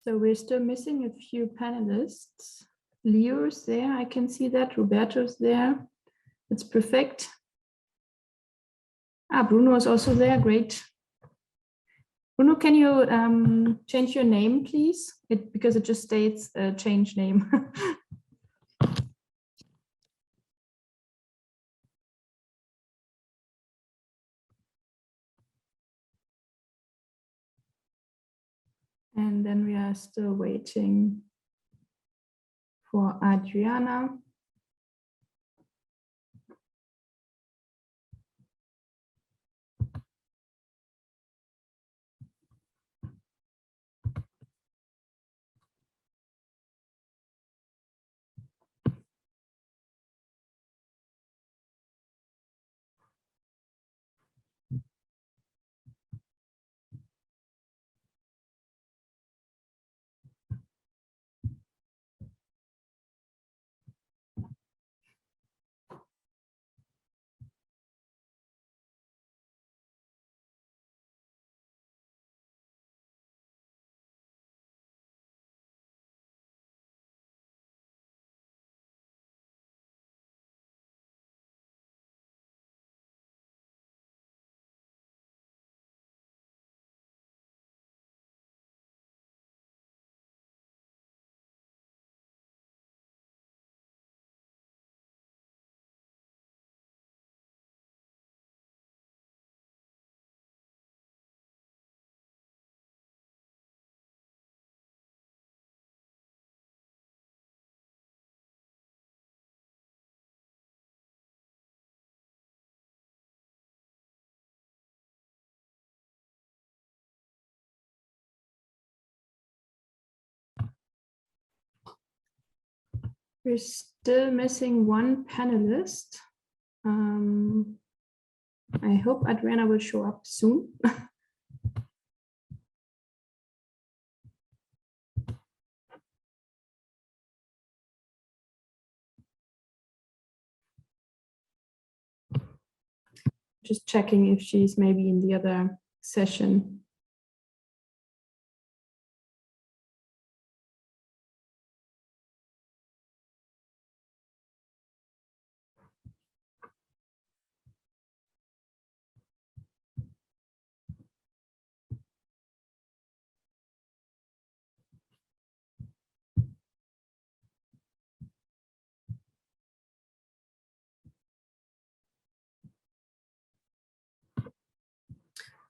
So we're still missing a few panelists. Leo's there, I can see that. Roberto's there. It's perfect. Ah, Bruno is also there, great. Bruno, can you change your name, please? Because it just states change name. And then we are still waiting for Adriana. We're still missing one panelist. I hope Adriana will show up soon. Just checking if she's maybe in the other session.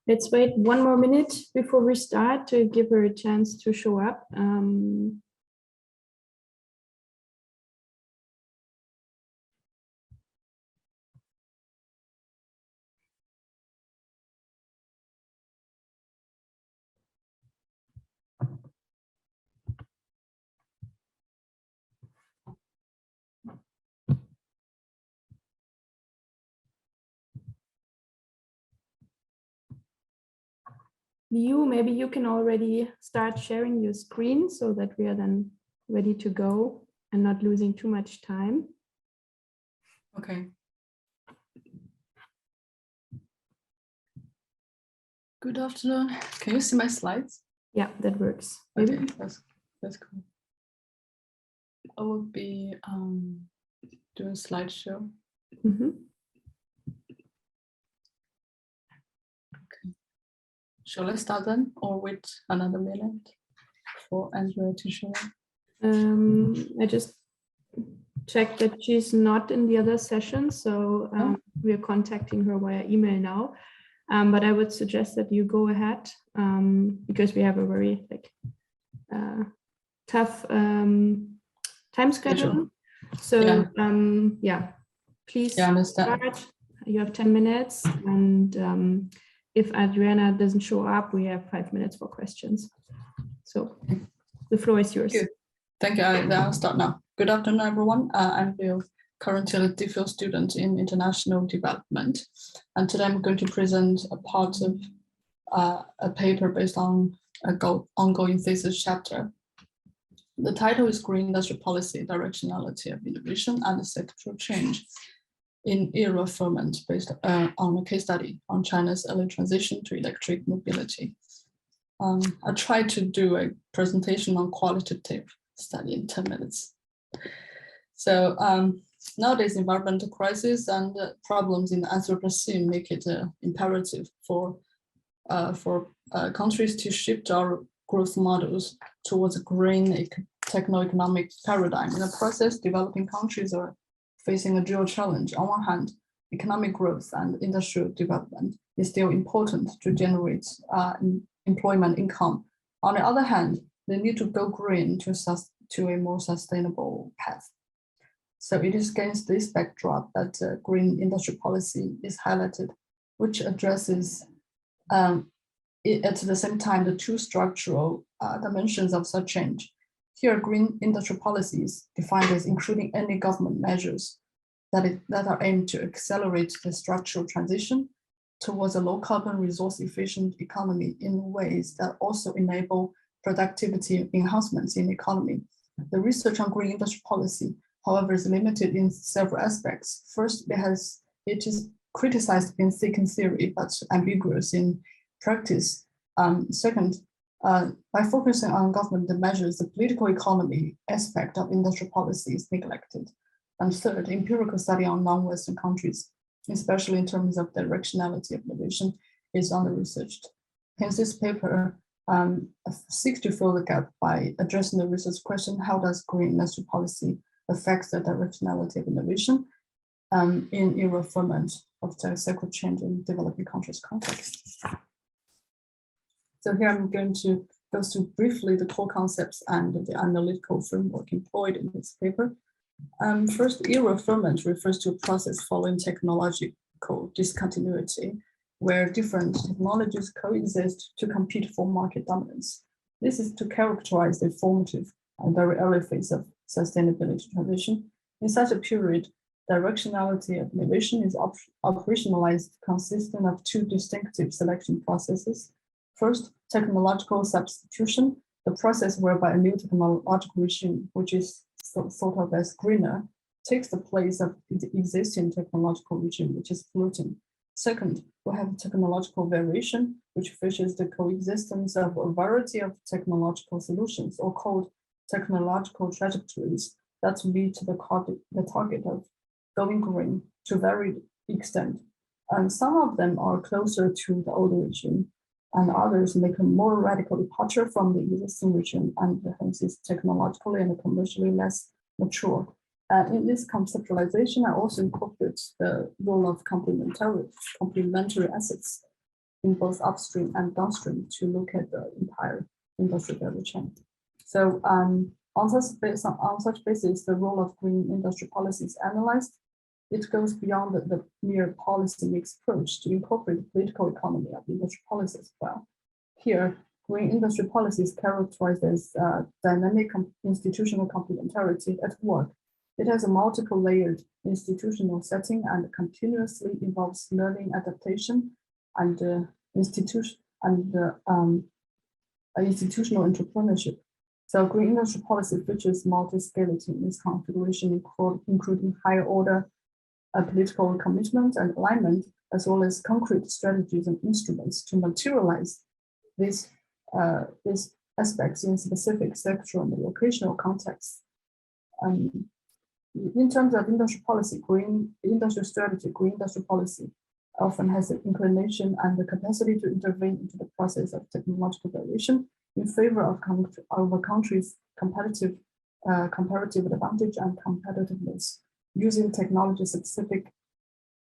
Let's wait one more minute before we start to give her a chance to show up. Liu, maybe you can already start sharing your screen so that we are then ready to go and not losing too much time. Okay. Good afternoon. Can you see my slides? Yeah, that works. Okay, that's cool. I will be doing slideshow. Mm-hmm. Shall I start then, or wait another minute for Andrea to show up? I just checked that she's not in the other session, so we are contacting her via email now. But I would suggest that you go ahead because we have a very tough time schedule. So yeah, please start. You have 10 minutes, and if Adriana doesn't show up, we have 5 minutes for questions. So the floor is yours. Good. Thank you. I'll start now. Good afternoon, everyone. I'm Liu, currently a DPhil student in international development. And today I'm going to present a part of a paper based on an ongoing thesis chapter. The title is Green Industrial Policy, Directionality of Innovation and Sectoral Change in Era Ferment, based on a case study on China's early transition to electric mobility. I tried to do a presentation on qualitative study in 10 minutes. So nowadays, environmental crisis and problems in Anthropocene make it imperative for countries to shift our growth models towards a green techno-economic paradigm. In the process, developing countries are facing a dual challenge. On one hand, economic growth and industrial development is still important to generate employment income. On the other hand, they need to go green to a more sustainable path. So it is against this backdrop that green industry policy is highlighted, which addresses at the same time the two structural dimensions of such change. Here, green industry policies defined as including any government measures that are aimed to accelerate the structural transition towards a low carbon resource efficient economy in ways that also enable productivity enhancements in the economy. The research on green industry policy, however, is limited in several aspects. First, it is criticized in thinking theory, but ambiguous in practice. Second, by focusing on government measures, the political economy aspect of industrial policy is neglected. And third, empirical study on non-Western countries, especially in terms of directionality of innovation, is under-researched. Hence, this paper seeks to fill the gap by addressing the research question: how does green industry policy affect the directionality of innovation in era ferment of the cycle change in developing countries context? So here I'm going to go through briefly the core concepts and the analytical framework employed in this paper. First, era ferment refers to a process following technological discontinuity, where different technologies coexist to compete for market dominance. This is to characterize the formative and very early phase of sustainability transition. In such a period, directionality of innovation is operationalized, consisting of two distinctive selection processes. First, technological substitution, the process whereby a new technological regime, which is thought of as greener, takes the place of the existing technological regime, which is polluting. Second, we have technological variation, which features the coexistence of a variety of technological solutions, or called technological trajectories, that lead to the target of going green to varied extent. And some of them are closer to the older regime, and others make a more radical departure from the existing regime, and hence is technologically and commercially less mature. In this conceptualization, I also incorporate the role of complementary assets in both upstream and downstream to look at the entire industry value chain. So on such basis, the role of green industry policy is analyzed. It goes beyond the mere policy mix approach to incorporate the political economy of industry policy as well. Here, green industry policy is characterized as dynamic institutional complementarity at work. It has a multiple layered institutional setting and continuously involves learning, adaptation, and institutional entrepreneurship. So green industry policy features multi-scality in its configuration, including higher order political commitment and alignment, as well as concrete strategies and instruments to materialize these aspects in specific sectoral and locational contexts. In terms of industry policy, green industry strategy, green industry policy often has the inclination and the capacity to intervene into the process of technological variation in favor of a country's comparative advantage and competitiveness, using technology-specific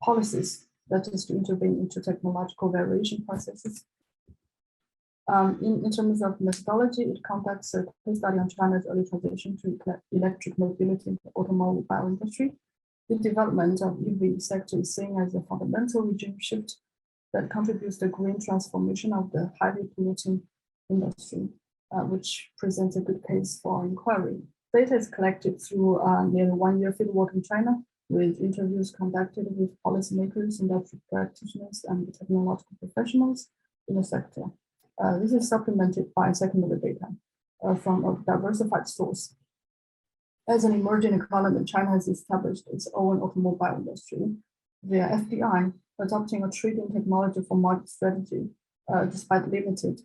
policies, that is, to intervene into technological variation processes. In terms of methodology, it conducts a case study on China's early transition to electric mobility in the automobile industry. The development of EV sector is seen as a fundamental regime shift that contributes to the green transformation of the highly polluting industry, which presents a good case for inquiry. Data is collected through nearly 1 year fieldwork in China, with interviews conducted with policymakers, industry practitioners, and technological professionals in the sector. This is supplemented by secondary data from a diversified source. As an emerging economy, China has established its own automobile industry via FDI, adopting a trading technology for market strategy, despite limited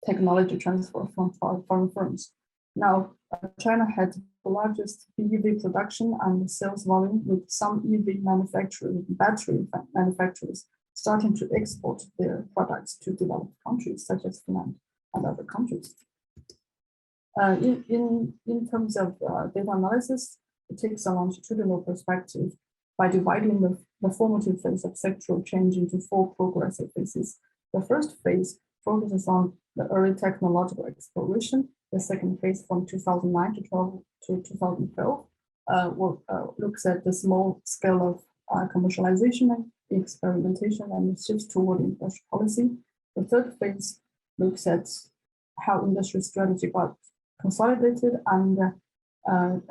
technology transfer from foreign firms. Now, China had the largest EV production and sales volume, with some EV manufacturers, battery manufacturers, starting to export their products to developed countries such as Finland and other countries. In terms of data analysis, it takes a longitudinal perspective by dividing the formative phase of sectoral change into 4 progressive phases. The first phase focuses on the early technological exploration. The second phase, from 2009 to 2012, looks at the small scale of commercialization and experimentation and shifts toward industrial policy. The third phase looks at how industry strategy got consolidated and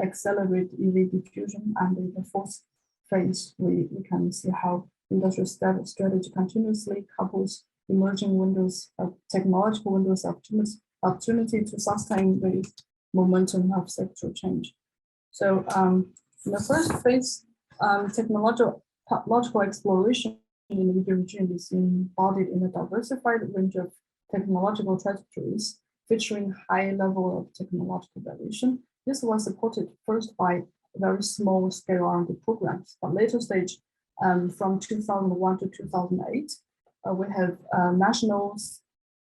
accelerate EV diffusion. And in the fourth phase, we can see how industrial strategy continuously couples emerging windows of technological windows of opportunity to sustain the momentum of sectoral change. So in the first phase, technological exploration in the region is embodied in a diversified range of technological trajectories, featuring high level of technological variation. This was supported first by very small scale R&D programs, but later stage, from 2001 to 2008, we have national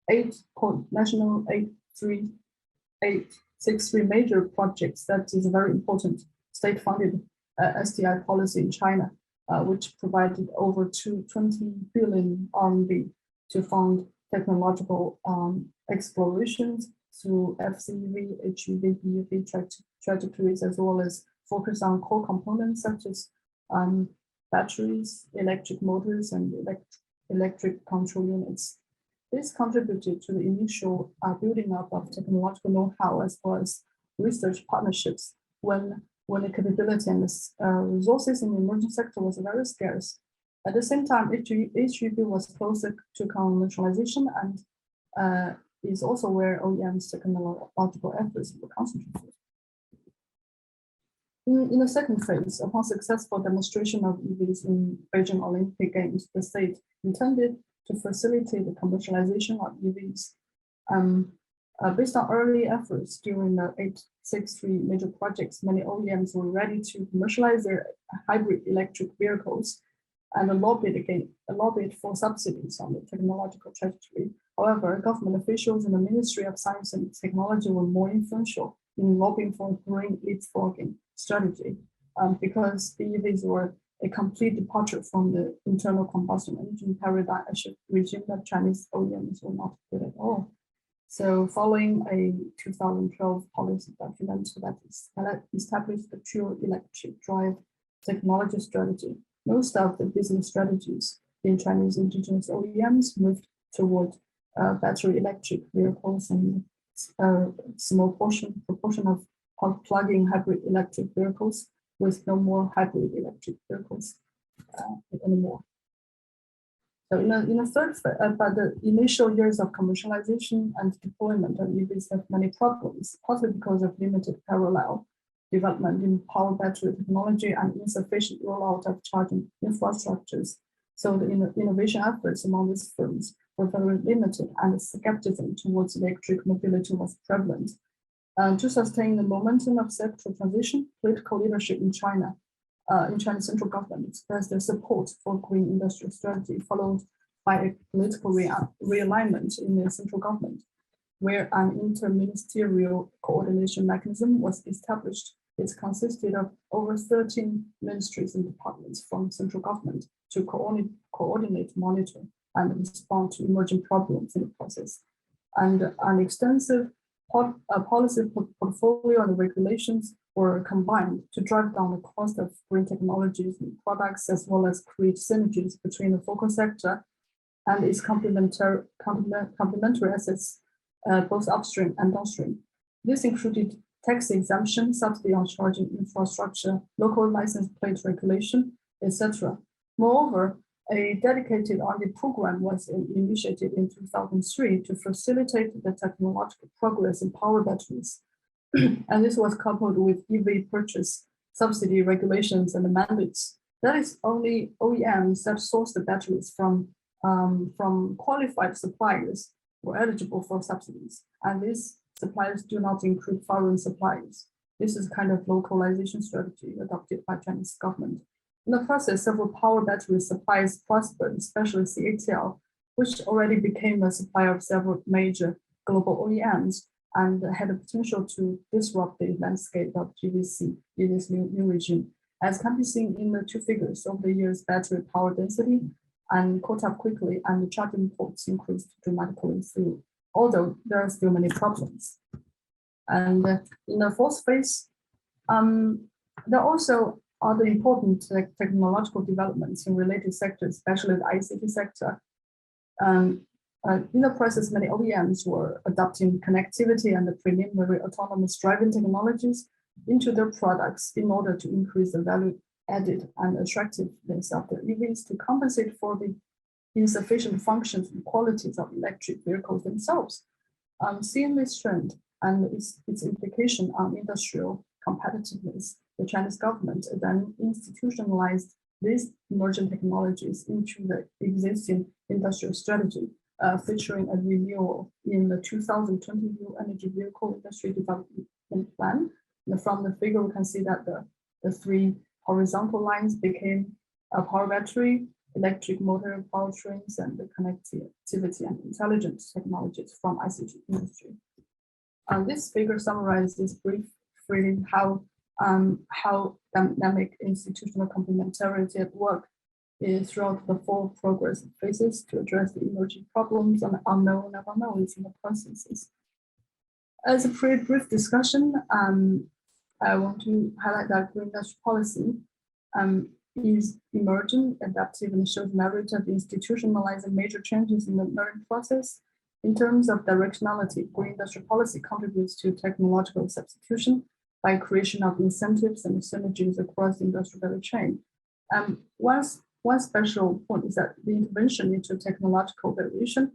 863 major projects. That is a very important state-funded STI policy in China, which provided over 20 billion RMB to fund technological explorations through FCEV, HEV, BEV trajectories, as well as focus on core components such as batteries, electric motors, and electric control units. This contributed to the initial building up of technological know-how as well as research partnerships when the capability and resources in the emerging sector was very scarce. At the same time, HEV was closer to commercialization and is also where OEM's technological efforts were concentrated. In the second phase, upon successful demonstration of EVs in Beijing Olympic Games, the state intended to facilitate the commercialization of EVs. Based on early efforts during the 863 major projects, many OEMs were ready to commercialize their hybrid electric vehicles and lobbied for subsidies on the technological trajectory. However, government officials in the Ministry of Science and Technology were more influential in lobbying for a green leapfrogging strategy because the EVs were a complete departure from the internal combustion engine paradigm regime that Chinese OEMs were not good at all. So following a 2012 policy document that established the pure electric drive technology strategy, most of the business strategies in Chinese indigenous OEMs moved toward battery electric vehicles and a small proportion of plug-in hybrid electric vehicles, with no more hybrid electric vehicles anymore. So in the third phase, but the initial years of commercialization and deployment of EVs have many problems, partly because of limited parallel development in power battery technology and insufficient rollout of charging infrastructures. So the innovation efforts among these firms were very limited, and skepticism towards electric mobility was prevalent. To sustain the momentum of sectoral transition, political leadership in China, in China's central government, expressed their support for green industrial strategy, followed by a political realignment in the central government, where an interministerial coordination mechanism was established. It consisted of over 13 ministries and departments from central government to coordinate, monitor, and respond to emerging problems in the process. And an extensive policy portfolio and regulations were combined to drive down the cost of green technologies and products, as well as create synergies between the focal sector and its complementary assets, both upstream and downstream. This included tax exemption, subsidy on charging infrastructure, local license plate regulation, etc. Moreover, a dedicated R&D program was initiated in 2003 to facilitate the technological progress in power batteries. And this was coupled with EV purchase subsidy regulations and mandates. That is, only OEMs that source the batteries from qualified suppliers were eligible for subsidies. And these suppliers do not include foreign suppliers. This is kind of localization strategy adopted by Chinese government. In the process, several power battery suppliers prospered, especially CATL, which already became a supplier of several major global OEMs and had the potential to disrupt the landscape of GVC in this new regime. As can be seen in the two figures, over the years, battery power density and caught up quickly, and the charging ports increased dramatically through, although there are still many problems. And in the fourth phase, there are also other important technological developments in related sectors, especially the ICT sector. In the process, many OEMs were adopting connectivity and the preliminary autonomous driving technologies into their products in order to increase the value added and attractiveness of the EVs to compensate for the insufficient functions and qualities of electric vehicles themselves. Seeing this trend and its implication on industrial competitiveness, the Chinese government then institutionalized these emerging technologies into the existing industrial strategy, featuring a renewal in the 2020 New Energy Vehicle Industry Development Plan. And from the figure, we can see that the three horizontal lines became a power battery, electric motor powertrains, and the connectivity and intelligence technologies from ICT industry. This figure summarizes briefly how dynamic institutional complementarity at work is throughout the four progress phases to address the emerging problems and unknown of unknowns in the processes. As a brief discussion, I want to highlight that green industrial policy is emerging, adaptive, and shows merit of institutionalizing major changes in the learning process. In terms of directionality, green industrial policy contributes to technological substitution by creation of incentives and synergies across the industrial value chain. One special point is that the intervention into technological variation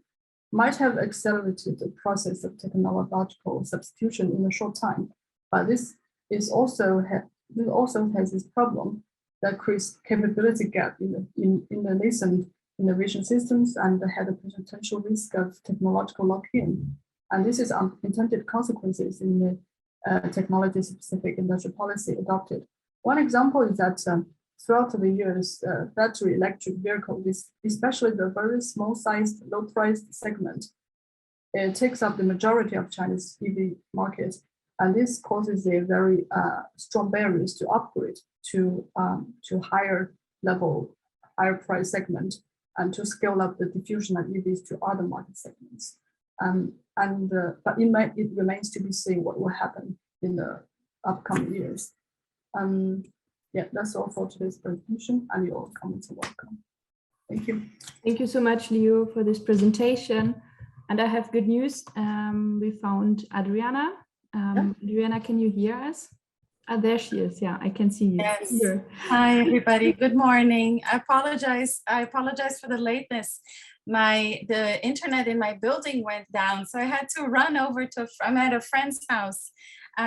might have accelerated the process of technological substitution in a short time, but this also has this problem that creates capability gap in the nascent innovation systems and had a potential risk of technological lock-in. And this is unintended consequences in the technology-specific industrial policy adopted. One example is that throughout the years, battery electric vehicles, especially the very small-sized, low-priced segment, it takes up the majority of China's EV market. And this causes a very strong barriers to upgrade to higher level, higher price segment, and to scale up the diffusion of EVs to other market segments. But it remains to be seen what will happen in the upcoming years. Yeah, that's all for today's presentation, and your comments are welcome. Thank you. Thank you so much, Leo, for this presentation. And I have good news. We found Adriana. Adriana, can you hear us? There she is. Yeah, I can see you. Yes. Here. Hi, everybody. Good morning. I apologize for the lateness. The internet in my building went down, so I had to run over I'm at a friend's house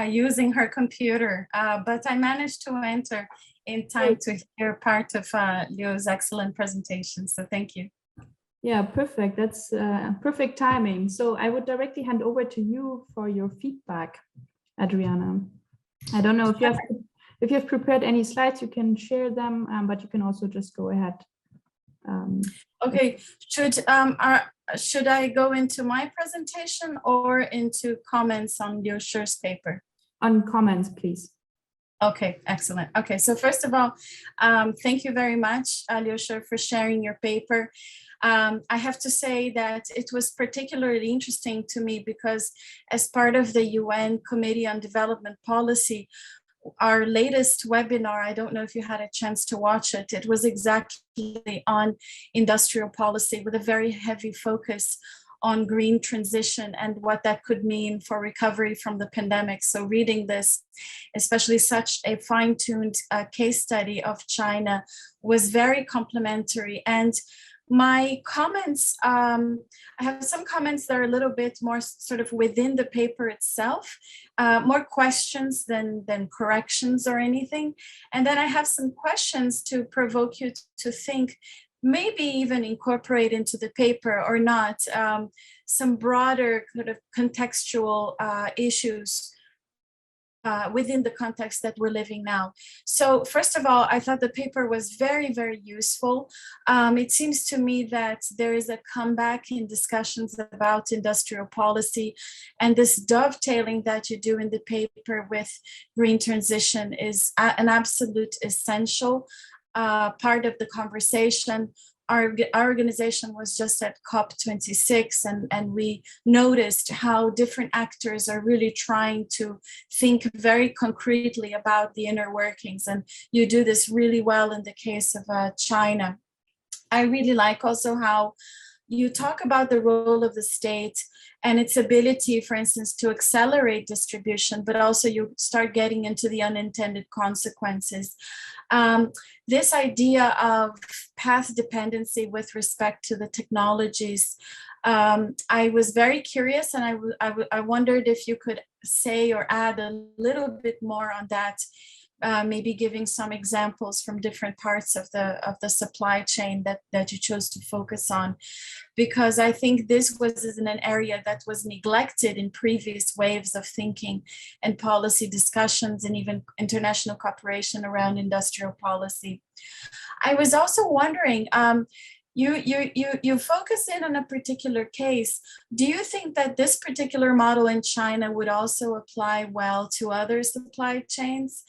using her computer, but I managed to enter in time to hear part of Leo's excellent presentation. So thank you. Yeah, perfect. That's perfect timing. So I would directly hand over to you for your feedback, Adriana. I don't know if you have prepared any slides, you can share them, but you can also just go ahead. Okay, should I go into my presentation or into comments on Liu Shi's paper? On comments, please. Okay, excellent. Okay, so first of all, thank you very much, Liu Shi, for sharing your paper. I have to say that it was particularly interesting to me because as part of the UN Committee on Development Policy, our latest webinar, I don't know if you had a chance to watch it, it was exactly on industrial policy with a very heavy focus on green transition and what that could mean for recovery from the pandemic. So reading this, especially such a fine-tuned case study of China, was very complimentary. And my comments, I have some comments that are a little bit more sort of within the paper itself, more questions than corrections or anything. And then I have some questions to provoke you to think maybe even incorporate into the paper or not, some broader kind of contextual issues within the context that we're living now. So first of all, I thought the paper was very, very useful. It seems to me that there is a comeback in discussions about industrial policy, and this dovetailing that you do in the paper with green transition is an absolute essential part of the conversation. Our organization was just at COP26, and we noticed how different actors are really trying to think very concretely about the inner workings. And you do this really well in the case of China. I really like also how you talk about the role of the state and its ability, for instance, to accelerate distribution, but also you start getting into the unintended consequences. This idea of path dependency with respect to the technologies, I was very curious, and I wondered if you could say or add a little bit more on that, maybe giving some examples from different parts of the supply chain that you chose to focus on, because I think this was in an area that was neglected in previous waves of thinking and policy discussions and even international cooperation around industrial policy. I was also wondering, you focus in on a particular case. Do you think that this particular model in China would also apply well to other supply chains,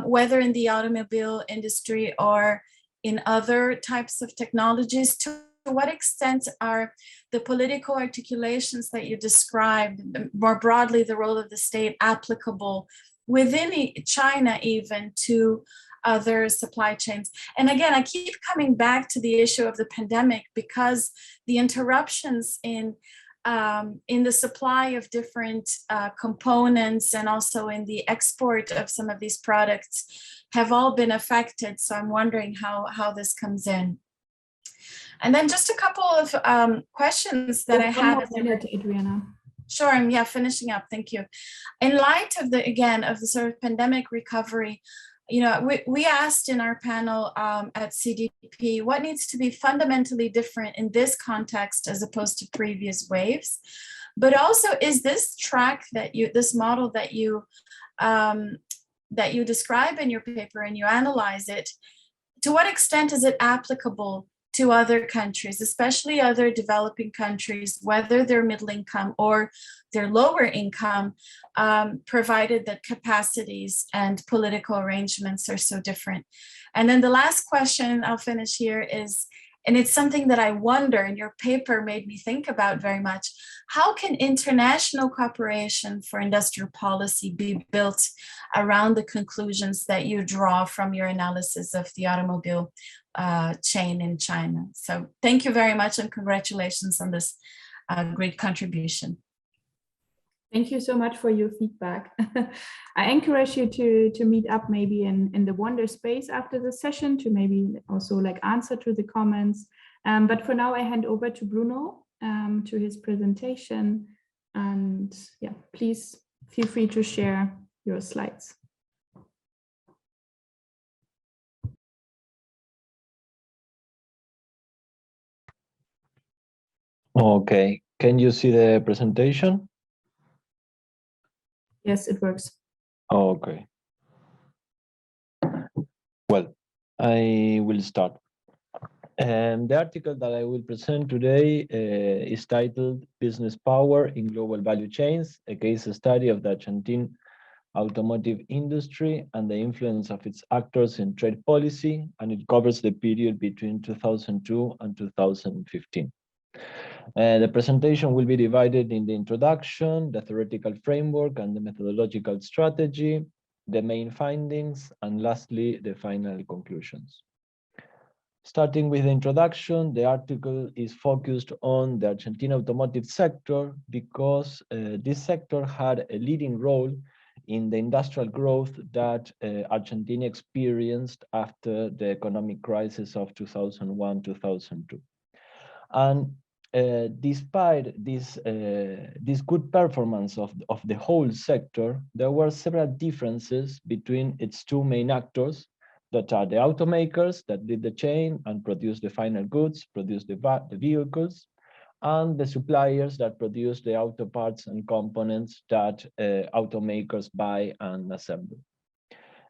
whether in the automobile industry or in other types of technologies? To what extent are the political articulations that you described, more broadly the role of the state, applicable within China even to other supply chains? And again, I keep coming back to the issue of the pandemic, because the interruptions in the supply of different components and also in the export of some of these products have all been affected. So I'm wondering how this comes in. And then just a couple of questions that I had. Adriana. Sure, I'm finishing up. Thank you. In light of the sort of pandemic recovery, we asked in our panel at CDP, what needs to be fundamentally different in this context as opposed to previous waves? But also, is this this model that you describe in your paper and you analyze it, to what extent is it applicable to other countries, especially other developing countries, whether they're middle income or they're lower income, provided that capacities and political arrangements are so different? And then the last question, I'll finish here, is, and it's something that I wonder, and your paper made me think about very much, how can international cooperation for industrial policy be built around the conclusions that you draw from your analysis of the automobile chain in China? So thank you very much, and congratulations on this great contribution. Thank you so much for your feedback. I encourage you to meet up maybe in the Wonder space after the session to maybe also answer to the comments. But for now, I hand over to Bruno to his presentation. And yeah, please feel free to share your slides. Okay, can you see the presentation? Yes, it works. Okay. Well, I will start. The article that I will present today is titled Business Power in Global Value Chains, a case study of the Argentine automotive industry and the influence of its actors in trade policy, and it covers the period between 2002 and 2015. The presentation will be divided in the introduction, the theoretical framework, and the methodological strategy, the main findings, and lastly, the final conclusions. Starting with the introduction, the article is focused on the Argentine automotive sector because this sector had a leading role in the industrial growth that Argentina experienced after the economic crisis of 2001-2002. And despite this good performance of the whole sector, there were several differences between its two main actors, that are the automakers that lead the chain and produce the final goods, produce the vehicles, and the suppliers that produce the auto parts and components that automakers buy and assemble.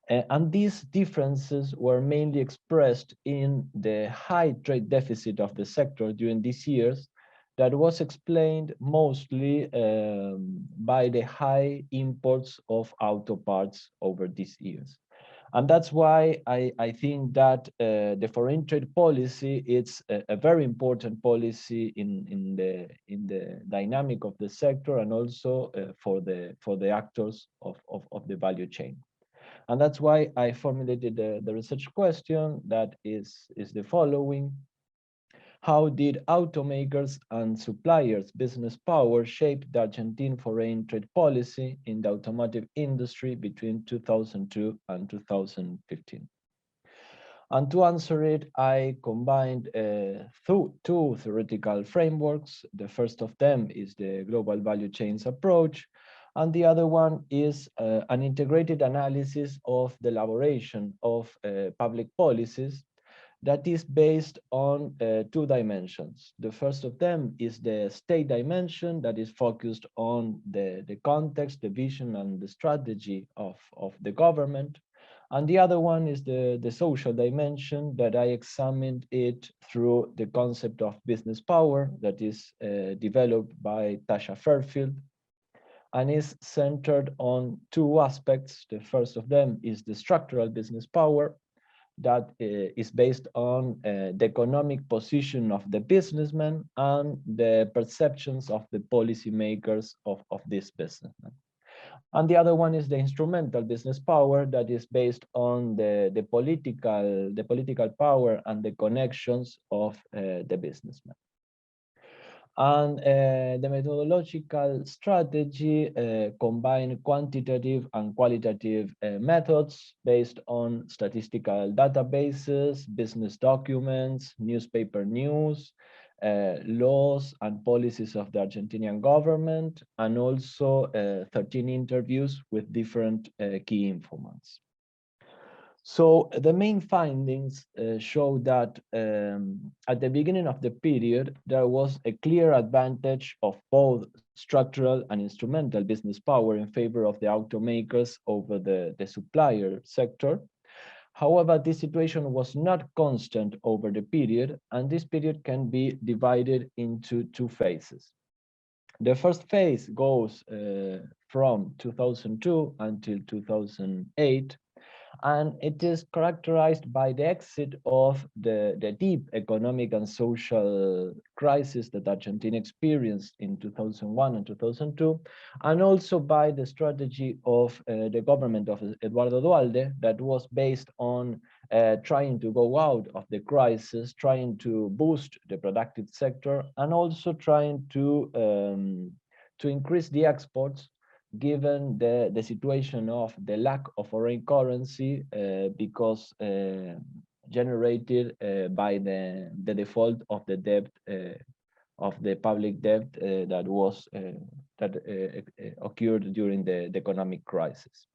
And these differences were mainly expressed in the high trade deficit of the sector during these years, that was explained mostly by the high imports of auto parts over these years. And that's why I think that the foreign trade policy, it's a very important policy in the dynamic of the sector, and also for the actors of the value chain. And that's why I formulated the research question that is the following: how did automakers and suppliers' business power shape the Argentine foreign trade policy in the automotive industry between 2002 and 2015? And to answer it, I combined two theoretical frameworks. The first of them is the global value chains approach, and the other one is an integrated analysis of the elaboration of public policies that is based on two dimensions. The first of them is the state dimension, that is focused on the context, the vision, and the strategy of the government. And the other one is the social dimension, that I examined it through the concept of business power that is developed by Tasha Fairfield, and is centered on two aspects. The first of them is the structural business power, that is based on the economic position of the businessman and the perceptions of the policymakers of this businessman. And the other one is the instrumental business power, that is based on the political power and the connections of the businessman. And the methodological strategy combined quantitative and qualitative methods based on statistical databases, business documents, newspaper news, laws and policies of the Argentinian government, and also 13 interviews with different key informants. So the main findings show that at the beginning of the period, there was a clear advantage of both structural and instrumental business power in favor of the automakers over the supplier sector. However, this situation was not constant over the period, and this period can be divided into two phases. The first phase goes from 2002 until 2008, and it is characterized by the exit of the deep economic and social crisis that Argentina experienced in 2001 and 2002, and also by the strategy of the government of Eduardo Dualde, that was based on trying to go out of the crisis, trying to boost the productive sector, and also trying to increase the exports, given the situation of the lack of foreign currency because generated by the default of the debt, of the public debt that occurred during the economic crisis.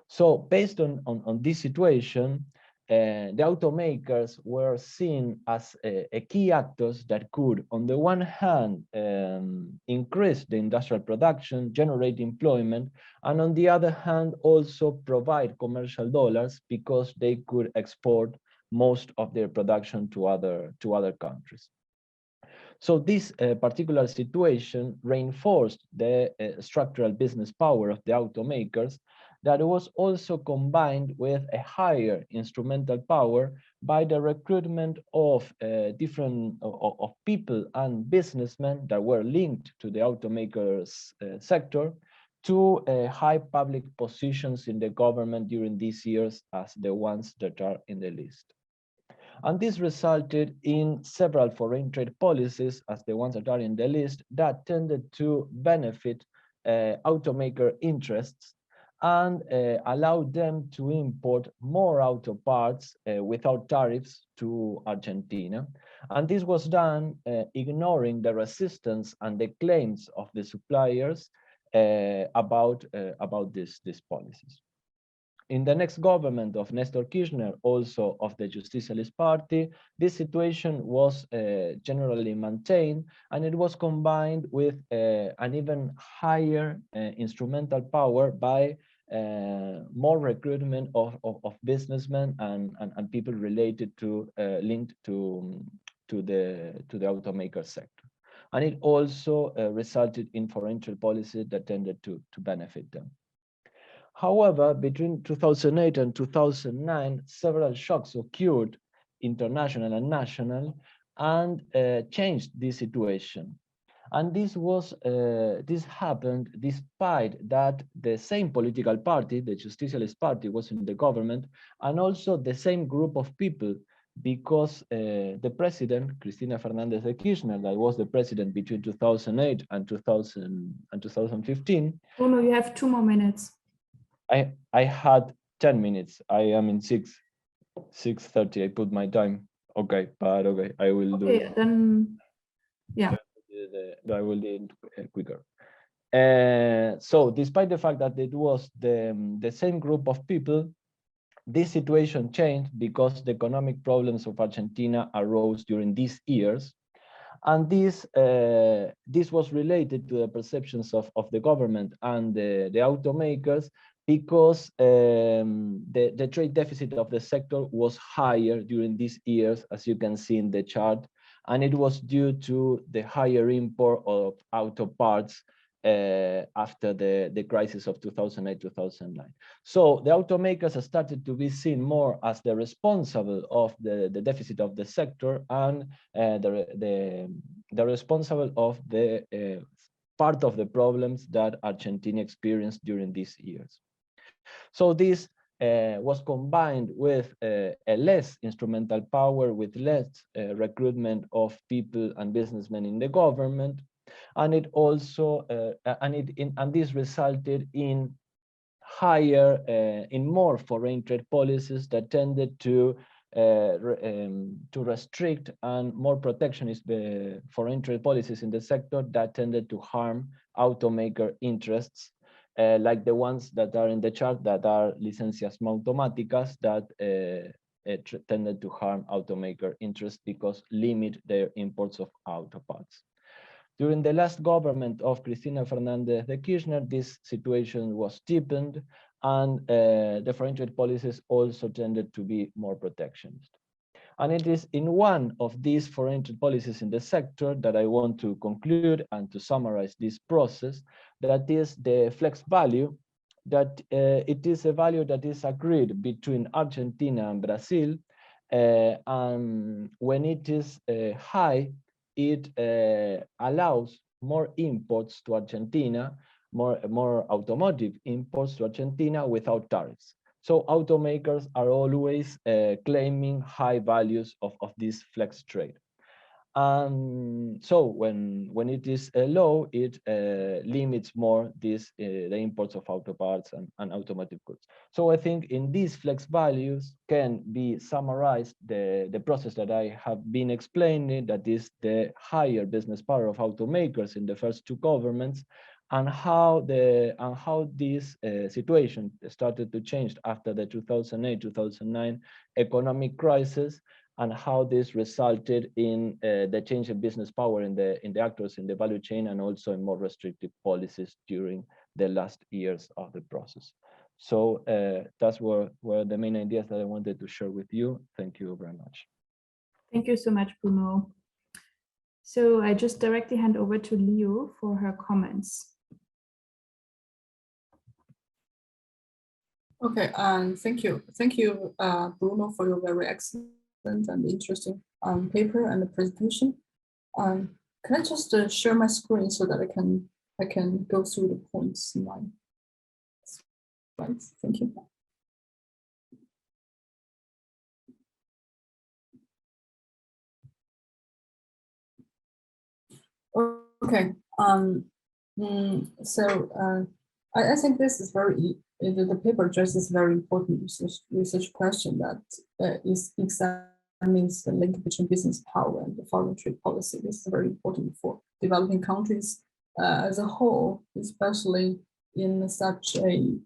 So based on this situation, the automakers were seen as a key actors that could, on the one hand, increase the industrial production, generate employment, and on the other hand, also provide commercial dollars, because they could export most of their production to other countries. So this particular situation reinforced the structural business power of the automakers, that was also combined with a higher instrumental power by the recruitment of of people and businessmen that were linked to the automakers sector to high public positions in the government during these years, as the ones that are in the list. And this resulted in several foreign trade policies, as the ones that are in the list, that tended to benefit automaker interests and allowed them to import more auto parts without tariffs to Argentina. And this was done ignoring the resistance and the claims of the suppliers about these policies. In the next government of Nestor Kirchner, also of the Justicialist Party, this situation was generally maintained, and it was combined with an even higher instrumental power by more recruitment of businessmen and people related to linked to the automaker sector. And it also resulted in foreign trade policies that tended to benefit them. However, between 2008 and 2009, several shocks occurred, international and national, and changed this situation. And this happened despite that the same political party, the Justicialist Party, was in the government, and also the same group of people, because the president, Cristina Fernández de Kirchner, that was the president between 2008 and 2015. Oh no, you have 2 more minutes. I had 10 minutes. I am in 6:30. I put my time. Okay, but okay, I will do it. Then, yeah. I will do it quicker. So despite the fact that it was the same group of people, this situation changed because the economic problems of Argentina arose during these years. And this was related to the perceptions of the government and the automakers, because the trade deficit of the sector was higher during these years, as you can see in the chart, and it was due to the higher import of auto parts after the crisis of 2008-2009. So the automakers started to be seen more as the responsible of the deficit of the sector, and the responsible of the part of the problems that Argentina experienced during these years. So this was combined with a less instrumental power, with less recruitment of people and businessmen in the government, and it also and this resulted in higher, in more foreign trade policies that tended to restrict, and more protectionist foreign trade policies in the sector that tended to harm automaker interests, like the ones that are in the chart, that are licencias no automáticas, that tended to harm automaker interests because limit their imports of auto parts. During the last government of Cristina Fernández de Kirchner, this situation was deepened, and the foreign trade policies also tended to be more protectionist. And it is in one of these foreign trade policies in the sector that I want to conclude and to summarize this process, that is the flex value, that it is a value that is agreed between Argentina and Brazil, and when it is high, it allows more imports to Argentina, more automotive imports to Argentina without tariffs. So automakers are always claiming high values of this flex trade. So when it is low, it limits more the imports of auto parts and automotive goods. So I think in these flex values can be summarized the process that I have been explaining, that is the higher business power of automakers in the first two governments, and how this situation started to change after the 2008-2009 economic crisis, and how this resulted in the change in business power in the actors in the value chain, and also in more restrictive policies during the last years of the process. So that's were the main ideas that I wanted to share with you. Thank you very much. Thank you so much, Bruno. So I just directly hand over to Leo for her comments. Okay, thank you, Bruno, for your very excellent and interesting paper and the presentation. Can I just share my screen so that I can go through the points in my slides? Thank you. Okay. I think this is the paper addresses very important research question that examines the link between business power and the foreign trade policy. This is very important for developing countries as a whole, especially in such a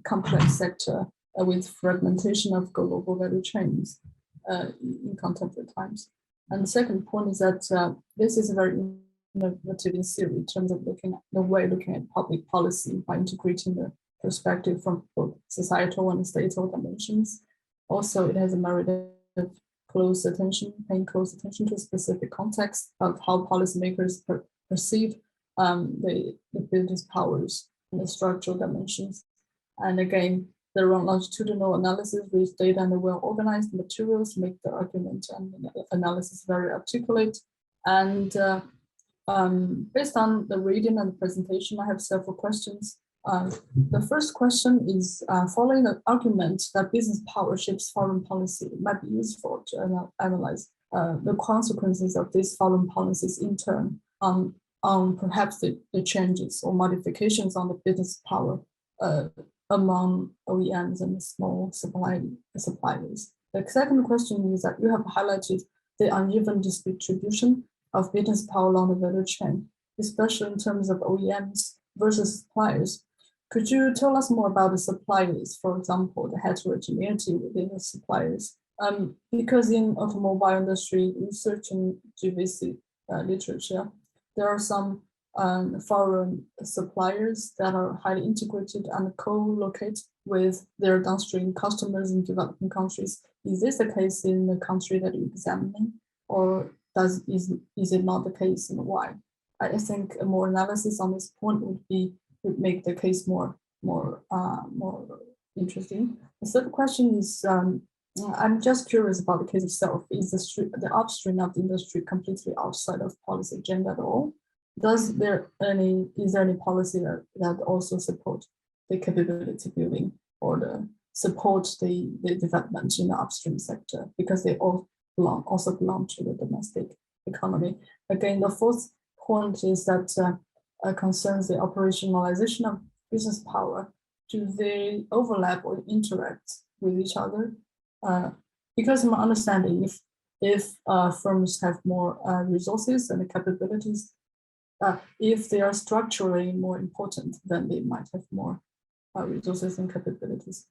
complex sector with fragmentation of global value chains in contemporary times. And the second point is that this is a very innovative in theory in terms of looking at public policy by integrating the perspective from both societal and statal dimensions. Also, it has a merit of paying close attention to a specific context of how policymakers perceive the business powers and the structural dimensions. And again, the longitudinal analysis with data and the well-organized materials make the argument and analysis very articulate. And based on the reading and the presentation, I have several questions. The first question is, following the argument that business power shapes foreign policy, it might be useful to analyze the consequences of these foreign policies in turn on perhaps the changes or modifications on the business power among OEMs and small suppliers. The second question is that you have highlighted the uneven distribution of business power along the value chain, especially in terms of OEMs versus suppliers. Could you tell us more about the suppliers, for example, the heterogeneity within the suppliers? Because in automobile industry research and GVC literature, there are some foreign suppliers that are highly integrated and co-locate with their downstream customers in developing countries. Is this the case in the country that you're examining, or is it not the case, and why? I think a more analysis on this point would make the case more interesting. The third question is, I'm just curious about the case itself. Is the upstream of the industry completely outside of policy agenda at all? Is there any policy that also support the capability building or support the development in the upstream sector, because they also belong to the domestic economy? Again, the fourth point is that concerns the operationalization of business power. Do they overlap or interact with each other? Because my understanding, if firms have more resources and capabilities, if they are structurally more important, then they might have more resources and capabilities.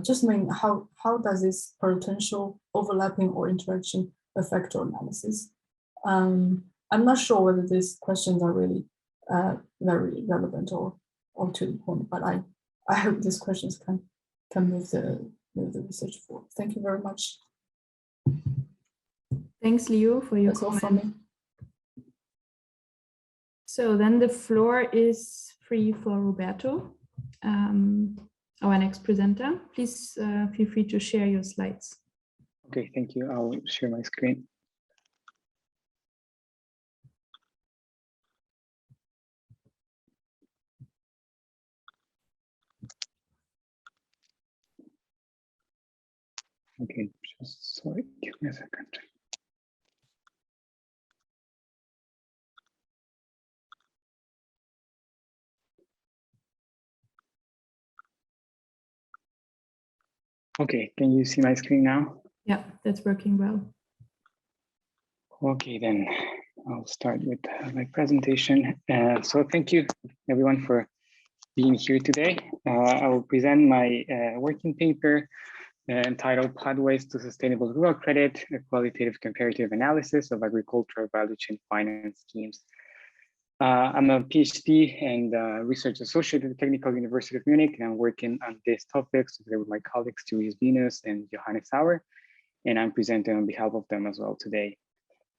Just mean how does this potential overlapping or interaction affect your analysis? I'm not sure whether these questions are really very relevant or to the point, but I hope these questions can move the research forward. Thank you very much. Thanks, Leo, for your comment. That's all from me. So then the floor is free for Roberto, our next presenter. Please feel free to share your slides. Okay, thank you. I'll share my screen. Okay, just sorry, give me a second. Okay, can you see my screen now? Yeah, that's working well. Okay, then I'll start with my presentation. So thank you everyone for being here today. I will present my working paper entitled Pathways to Sustainable Rural Credit, a Qualitative Comparative Analysis of Agricultural Value Chain Finance Schemes. I'm a PhD and research associate at the Technical University of Munich, and I'm working on these topics together with my colleagues, Julius Venus and Johannes Sauer, and I'm presenting on behalf of them as well today.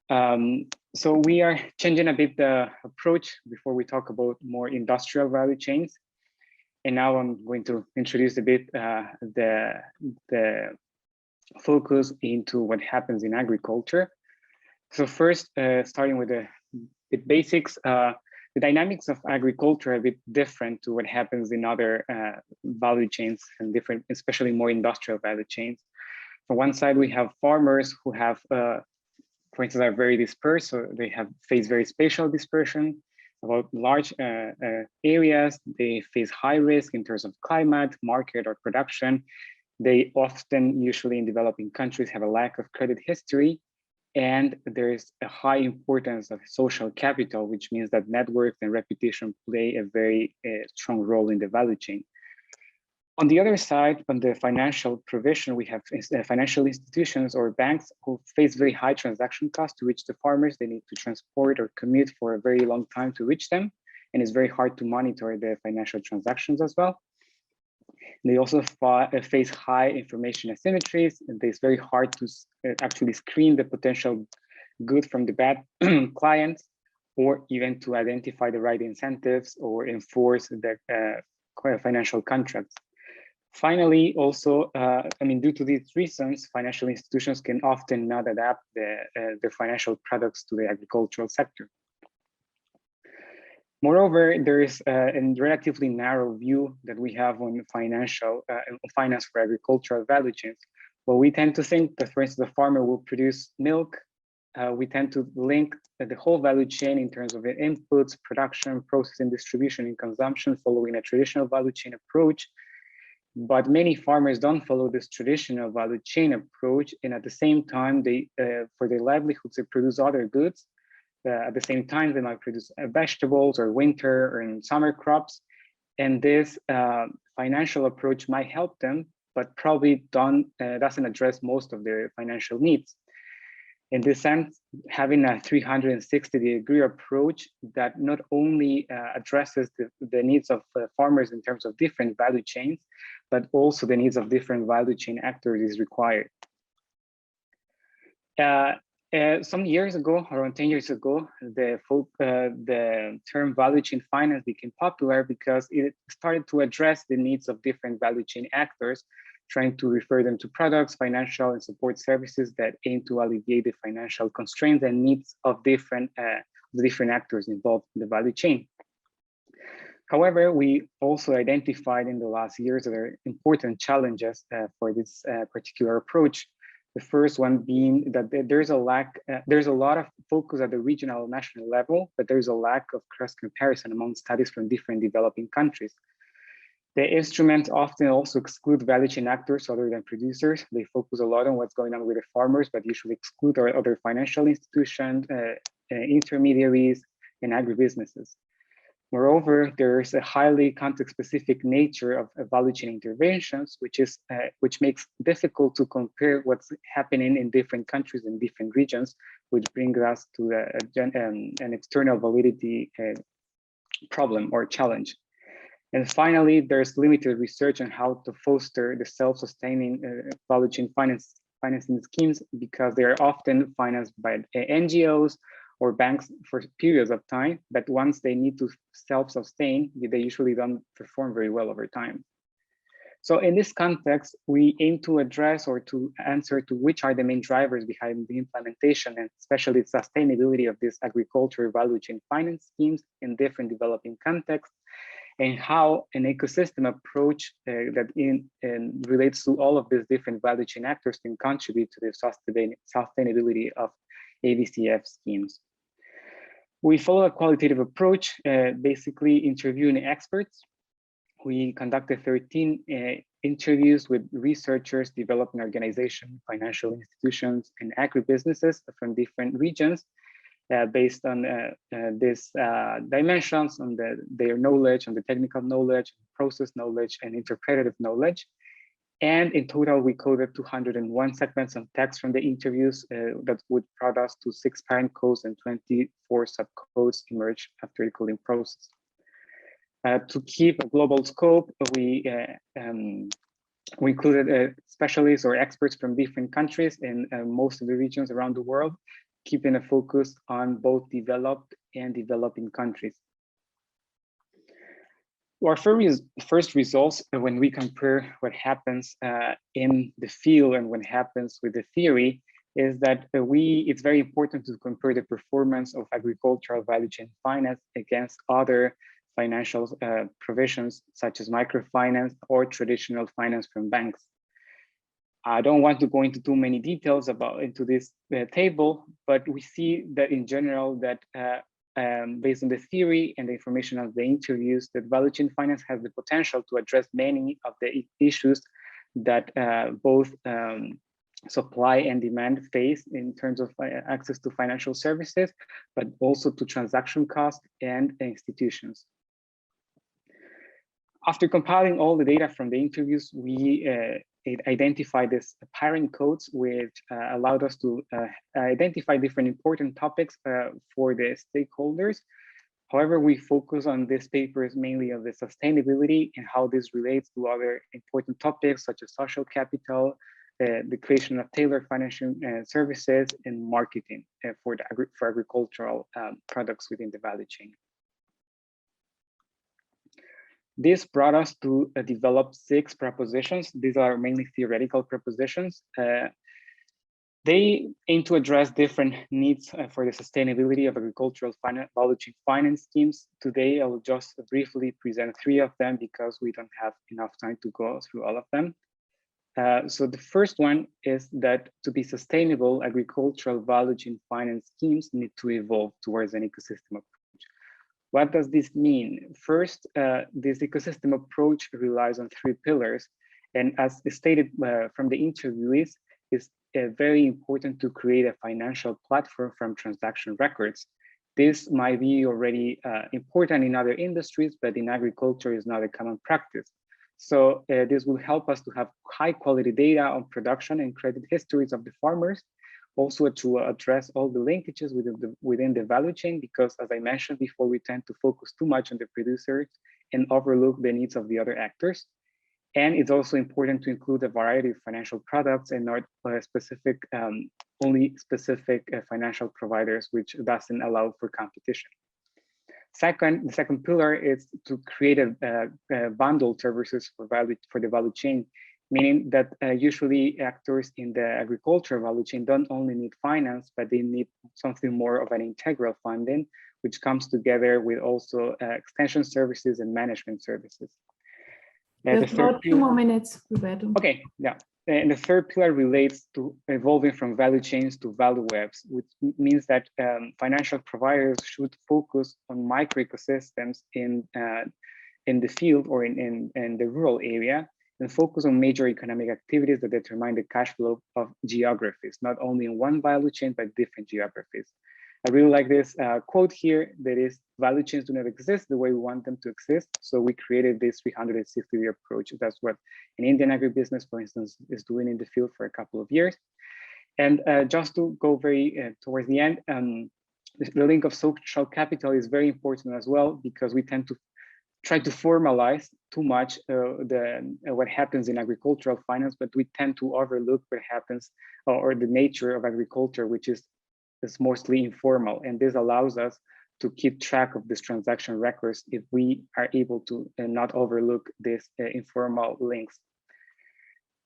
So we are changing a bit the approach before we talk about more industrial value chains. And now I'm going to introduce a bit the focus into what happens in agriculture. So first, starting with the basics, the dynamics of agriculture are a bit different to what happens in other value chains and different, especially more industrial value chains. On one side, we have farmers who have, for instance, are very dispersed, so they face very spatial dispersion about large areas. They face high risk in terms of climate, market, or production. They often, usually in developing countries, have a lack of credit history. And there is a high importance of social capital, which means that networks and reputation play a very strong role in the value chain. On the other side, on the financial provision, we have financial institutions or banks who face very high transaction costs to reach the farmers. They need to transport or commute for a very long time to reach them, and it's very hard to monitor the financial transactions as well. They also face high information asymmetries, and it's very hard to actually screen the potential good from the bad clients, or even to identify the right incentives or enforce the financial contracts. Finally, also, due to these reasons, financial institutions can often not adapt their financial products to the agricultural sector. Moreover, there is a relatively narrow view that we have on finance for agricultural value chains. Well, we tend to think that, for instance, the farmer will produce milk. We tend to link the whole value chain in terms of the inputs, production, processing, distribution, and consumption, following a traditional value chain approach. But many farmers don't follow this traditional value chain approach, and at the same time, for their livelihoods, they produce other goods. At the same time, they might produce vegetables or winter or in summer crops, and this financial approach might help them, but probably doesn't address most of their financial needs. In this sense, having a 360-degree approach that not only addresses the needs of farmers in terms of different value chains, but also the needs of different value chain actors is required. Some years ago, around 10 years ago, the term value chain finance became popular because it started to address the needs of different value chain actors, trying to refer them to products, financial and support services that aim to alleviate the financial constraints and needs of different actors involved in the value chain. However, we also identified in the last years that there are important challenges for this particular approach. The first one being that there's a lot of focus at the regional national level, but there's a lack of cross comparison among studies from different developing countries. The instruments often also exclude value chain actors other than producers. They focus a lot on what's going on with the farmers, but usually exclude other financial institutions, intermediaries, and agribusinesses. Moreover, there is a highly context-specific nature of value chain interventions, which makes it difficult to compare what's happening in different countries and different regions, which brings us to an external validity problem or challenge. And finally, there's limited research on how to foster the self-sustaining value chain financing schemes, because they are often financed by NGOs or banks for periods of time, but once they need to self-sustain, they usually don't perform very well over time. So in this context, we aim to address or to answer to which are the main drivers behind the implementation and especially the sustainability of these agricultural value chain finance schemes in different developing contexts, and how an ecosystem approach that relates to all of these different value chain actors can contribute to the sustainability of AVCF schemes. We follow a qualitative approach, basically interviewing experts. We conducted 13 interviews with researchers, developing organizations, financial institutions, and agribusinesses from different regions, based on these dimensions, on their knowledge, on the technical knowledge, process knowledge, and interpretative knowledge. And in total, we coded 201 segments of text from the interviews that would brought us to 6 parent codes and 24 subcodes emerged after the coding process. To keep a global scope, we included specialists or experts from different countries in most of the regions around the world, keeping a focus on both developed and developing countries. Our first results, when we compare what happens in the field and what happens with the theory, is that it's very important to compare the performance of agricultural value chain finance against other financial provisions, such as microfinance or traditional finance from banks. I don't want to go into too many details into this table, but we see that in general that based on the theory and the information of the interviews, that value chain finance has the potential to address many of the issues that both supply and demand face in terms of access to financial services, but also to transaction costs and institutions. After compiling all the data from the interviews, we identified these parent codes, which allowed us to identify different important topics for the stakeholders. However, we focus on these papers mainly on the sustainability and how this relates to other important topics such as social capital, the creation of tailored financial services, and marketing for agricultural products within the value chain. This brought us to develop 6 propositions. These are mainly theoretical propositions. They aim to address different needs for the sustainability of agricultural value chain finance schemes. Today, I will just briefly present 3 of them because we don't have enough time to go through all of them. So the first one is that to be sustainable, agricultural value chain finance schemes need to evolve towards an ecosystem approach. What does this mean? First, this ecosystem approach relies on 3 pillars. And as stated from the interviewees, it's very important to create a financial platform from transaction records. This might be already important in other industries, but in agriculture is not a common practice. So this will help us to have high quality data on production and credit histories of the farmers, also to address all the linkages within the value chain, because as I mentioned before, we tend to focus too much on the producers and overlook the needs of the other actors. And it's also important to include a variety of financial products and not specific, only specific financial providers, which doesn't allow for competition. The second pillar is to create a bundled services for the value chain, meaning that usually actors in the agricultural value chain don't only need finance, but they need something more of an integral funding, which comes together with also extension services and management services. There's about 2 more minutes, Roberto. Okay, yeah. And the third pillar relates to evolving from value chains to value webs, which means that financial providers should focus on micro ecosystems in the field or in the rural area, and focus on major economic activities that determine the cash flow of geographies, not only in one value chain, but different geographies. I really like this quote here, that is, value chains do not exist the way we want them to exist. So we created this 360-degree approach. That's what an Indian agribusiness, for instance, is doing in the field for a couple of years. And just to go very towards the end, the link of social capital is very important as well, because we tend to try to formalize too much what happens in agricultural finance, but we tend to overlook what happens or the nature of agriculture, which is mostly informal. And this allows us to keep track of these transaction records if we are able to not overlook these informal links.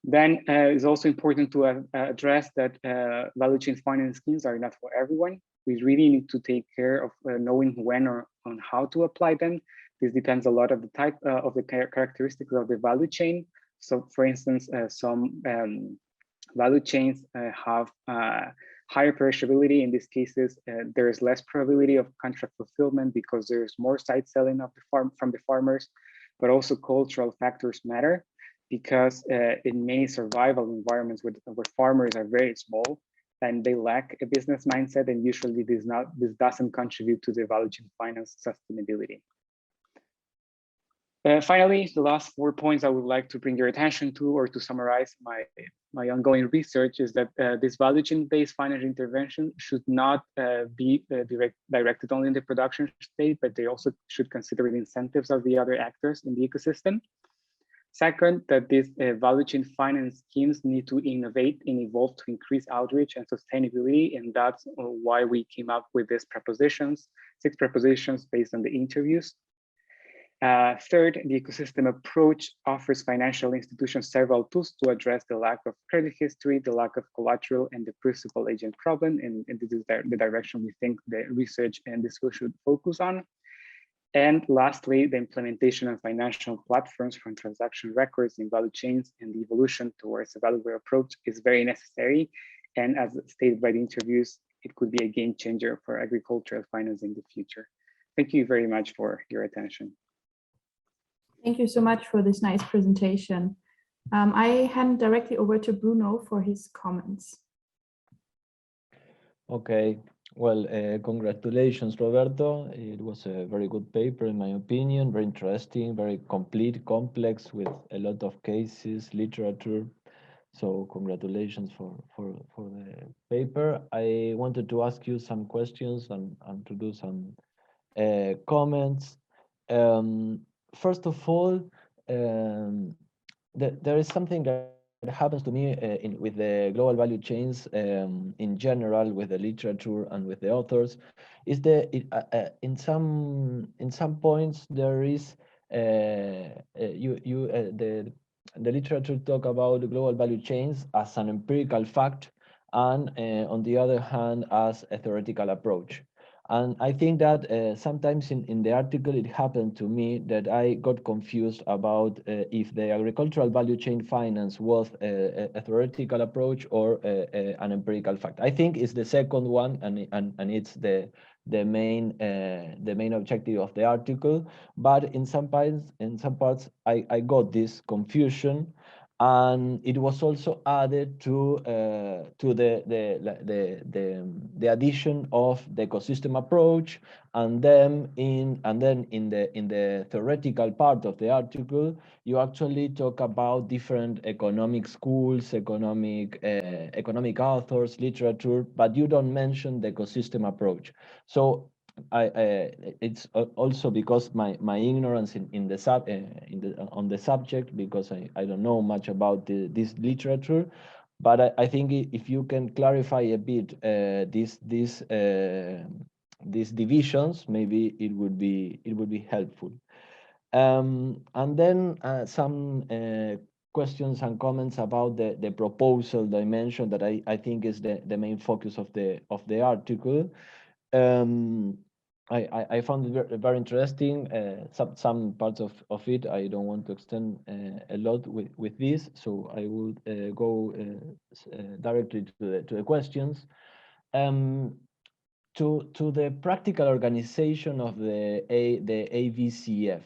Then it's also important to address that value chain finance schemes are not for everyone. We really need to take care of knowing when or on how to apply them. This depends a lot of the type of the characteristics of the value chain. So for instance, some value chains have higher perishability. In these cases, there is less probability of contract fulfillment because there's more side selling of from the farmers, but also cultural factors matter, because in many survival environments where farmers are very small and they lack a business mindset, and usually this doesn't contribute to the value chain finance sustainability. Finally, the last 4 points I would like to bring your attention to, or to summarize my ongoing research, is that this value chain-based financial intervention should not be directed only in the production state, but they also should consider the incentives of the other actors in the ecosystem. Second, that these value chain finance schemes need to innovate and evolve to increase outreach and sustainability, and that's why we came up with these propositions, 6 propositions based on the interviews. Third, the ecosystem approach offers financial institutions several tools to address the lack of credit history, the lack of collateral, and the principal agent problem. And this is the direction we think the research and this should focus on. And lastly, the implementation of financial platforms from transaction records in value chains and the evolution towards a value-aware approach is very necessary. And as stated by the interviews, it could be a game changer for agricultural finance in the future. Thank you very much for your attention. Thank you so much for this nice presentation. I hand directly over to Bruno for his comments. Okay, Well, congratulations, Roberto. It was a very good paper, in my opinion, very interesting, very complete, complex, with a lot of cases, literature. So congratulations for the paper. I wanted to ask you some questions and to do some comments. First of all, there is something that happens to me with the global value chains in general, with the literature and with the authors, is that in some points there is the literature talk about the global value chains as an empirical fact, and on the other hand as a theoretical approach. And I think that sometimes in the article, it happened to me that I got confused about if the agricultural value chain finance was a theoretical approach or an empirical fact. I think it's the second one, and it's the main objective of the article. But in some parts, I got this confusion. And it was also added to the addition of the ecosystem approach, and then in the theoretical part of the article, you actually talk about different economic schools, economic authors, literature, but you don't mention the ecosystem approach. So it's also because my ignorance on the subject, because I don't know much about this literature, but I think if you can clarify a bit these divisions, maybe it would be helpful. And then some questions and comments about the proposal dimension that I think is the main focus of the article. I found it very interesting. Some parts of it I don't want to extend a lot with this, so I would go directly to the questions. To the practical organization of the AVCF.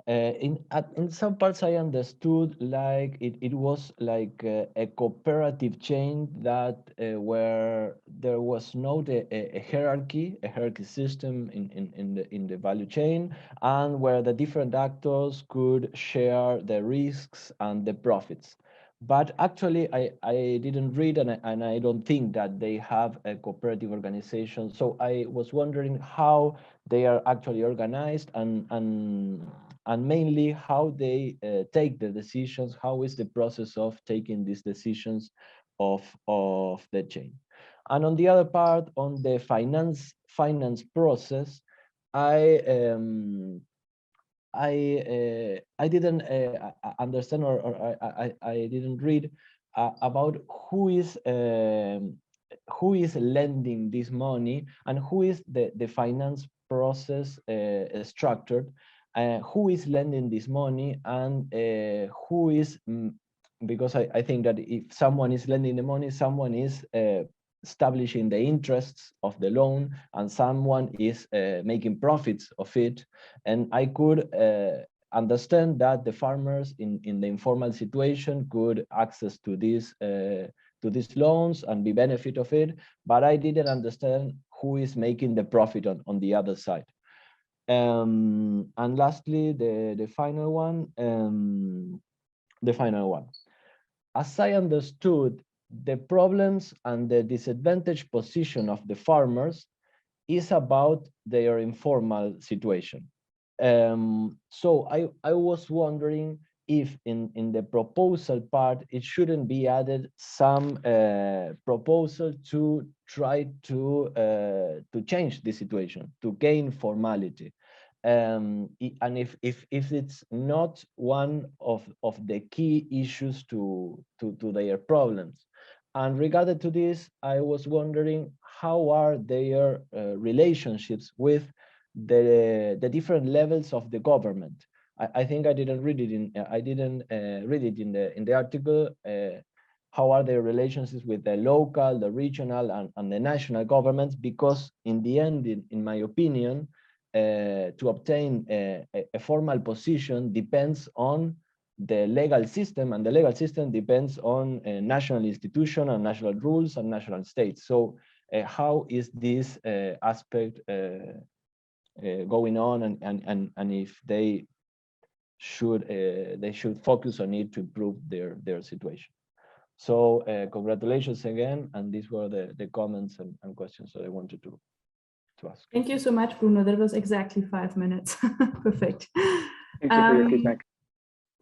In some parts I understood like it was like a cooperative chain that where there was not a hierarchy system in the value chain, and where the different actors could share the risks and the profits. But actually, I didn't read, and I don't think that they have a cooperative organization. So I was wondering how they are actually organized, and mainly how they take the decisions. How is the process of taking these decisions of the chain? And on the other part, on the finance process, I didn't understand, or I didn't read about who is lending this money, and who is the finance process structured, who is lending this money, and who is, because I think that if someone is lending the money, someone is establishing the interests of the loan, and someone is making profits of it. And I could understand that the farmers in the informal situation could access to these loans and be benefit of it, but I didn't understand who is making the profit on the other side. And lastly, the final one. As I understood, the problems and the disadvantaged position of the farmers is about their informal situation. So I was wondering if in the proposal part, it shouldn't be added some proposal to try to change the situation, to gain formality. And if it's not one of the key issues to their problems. And regarding to this, I was wondering how are their relationships with the different levels of the government. I think I didn't read it in the article. How are their relationships with the local, the regional, and the national governments? Because in the end, in my opinion, to obtain a formal position depends on the legal system, and the legal system depends on a national institution and national rules and national states. So how is this aspect going on, and if they should focus on it to improve their situation. So congratulations again, and these were the comments and questions that I wanted to ask. Thank you so much, Bruno. That was exactly 5 minutes. Perfect. Thank you for your feedback.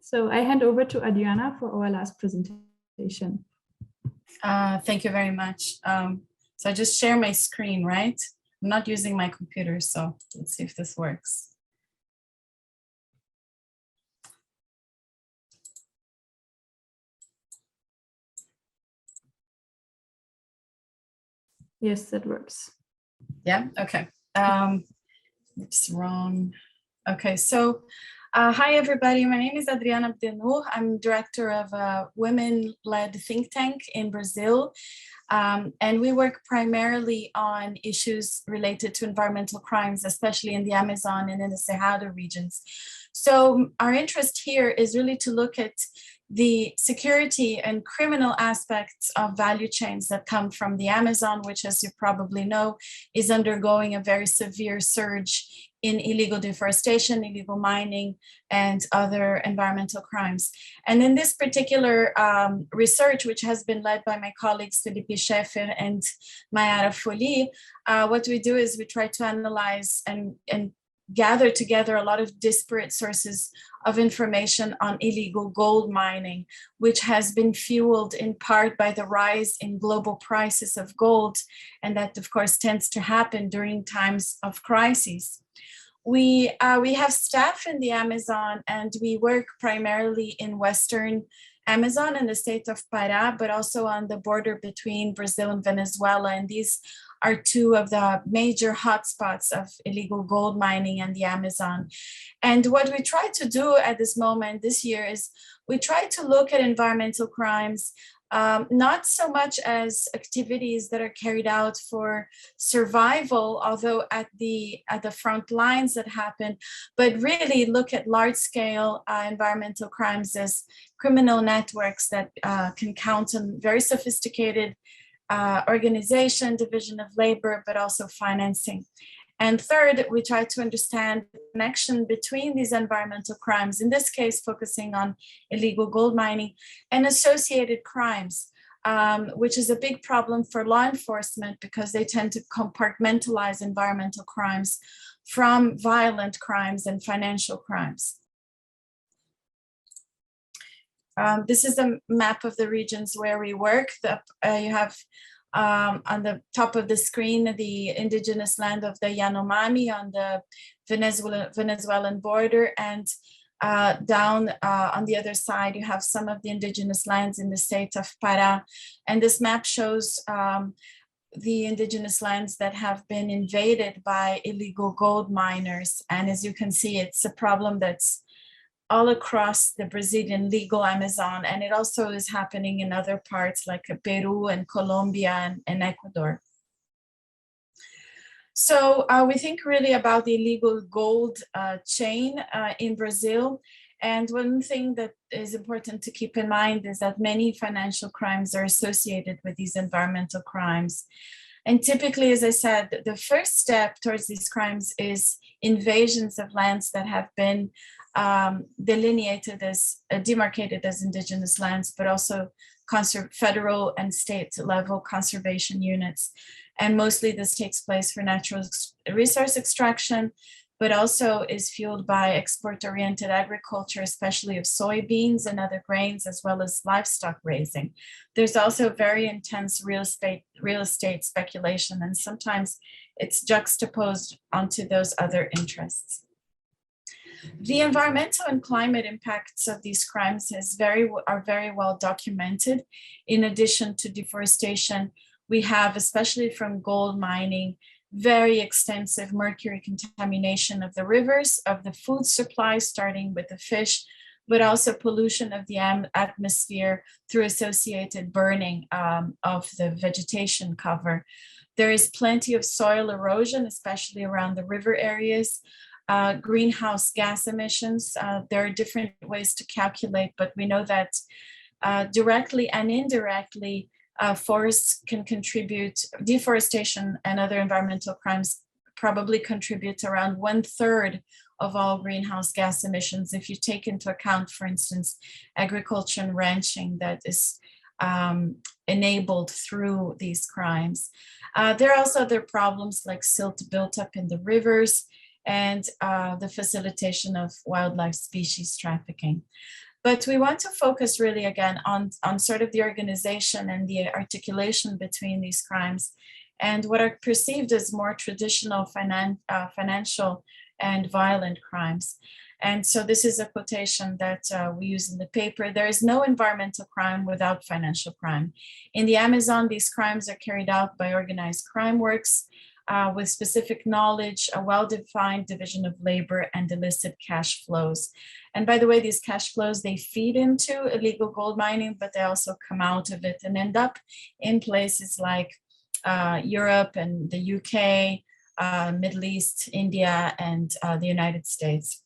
So I hand over to Adriana for our last presentation. Thank you very much. So I just share my screen, right? I'm not using my computer, so let's see if this works. Yes, that works. Yeah, okay. It's wrong. Okay, so hi everybody, my name is Adriana Abdennour. I'm director of a women-led think tank in Brazil. And we work primarily on issues related to environmental crimes, especially in the Amazon and in the Cerrado regions. So our interest here is really to look at the security and criminal aspects of value chains that come from the Amazon, which, as you probably know, is undergoing a very severe surge in illegal deforestation, illegal mining, and other environmental crimes. And in this particular research, which has been led by my colleagues Felipe Schaeffer and Mayara Foli, what we do is we try to analyze and gather together a lot of disparate sources of information on illegal gold mining, which has been fueled in part by the rise in global prices of gold. And that, of course, tends to happen during times of crises. We have staff in the Amazon, and we work primarily in Western Amazon in the state of Pará, but also on the border between Brazil and Venezuela. And these are two of the major hotspots of illegal gold mining in the Amazon. And what we try to do at this moment this year is we try to look at environmental crimes, not so much as activities that are carried out for survival, although at the front lines that happen, but really look at large-scale environmental crimes as criminal networks that can count on very sophisticated organization, division of labor, but also financing. And third, we try to understand the connection between these environmental crimes, in this case, focusing on illegal gold mining, and associated crimes, which is a big problem for law enforcement because they tend to compartmentalize environmental crimes from violent crimes and financial crimes. This is a map of the regions where we work. You have on the top of the screen the indigenous land of the Yanomami on the Venezuelan border, and down on the other side you have some of the indigenous lands in the state of Pará. And this map shows the indigenous lands that have been invaded by illegal gold miners. And as you can see, it's a problem that's all across the Brazilian legal Amazon, and it also is happening in other parts like Peru and Colombia and Ecuador. So we think really about the illegal gold chain in Brazil. And one thing that is important to keep in mind is that many financial crimes are associated with these environmental crimes. And typically, as I said, the first step towards these crimes is invasions of lands that have been delineated as demarcated as indigenous lands, but also federal and state level conservation units. And mostly this takes place for natural resource extraction, but also is fueled by export-oriented agriculture, especially of soybeans and other grains, as well as livestock raising. There's also very intense real estate speculation, and sometimes it's juxtaposed onto those other interests. The environmental and climate impacts of these crimes are very well documented. In addition to deforestation, we have, especially from gold mining, very extensive mercury contamination of the rivers, of the food supply, starting with the fish, but also pollution of the atmosphere through associated burning of the vegetation cover. There is plenty of soil erosion, especially around the river areas. Greenhouse gas emissions, there are different ways to calculate, but we know that directly and indirectly, forests can contribute, deforestation and other environmental crimes probably contribute around 1/3 of all greenhouse gas emissions if you take into account, for instance, agriculture and ranching that is enabled through these crimes. There are also other problems like silt built up in the rivers and the facilitation of wildlife species trafficking. But we want to focus really again on sort of the organization and the articulation between these crimes and what are perceived as more traditional financial and violent crimes. And so this is a quotation that we use in the paper. There is no environmental crime without financial crime. In the Amazon, these crimes are carried out by organized crime works with specific knowledge, a well-defined division of labor and illicit cash flows. And by the way, these cash flows, they feed into illegal gold mining, but they also come out of it and end up in places like Europe and the UK, Middle East, India, and the United States.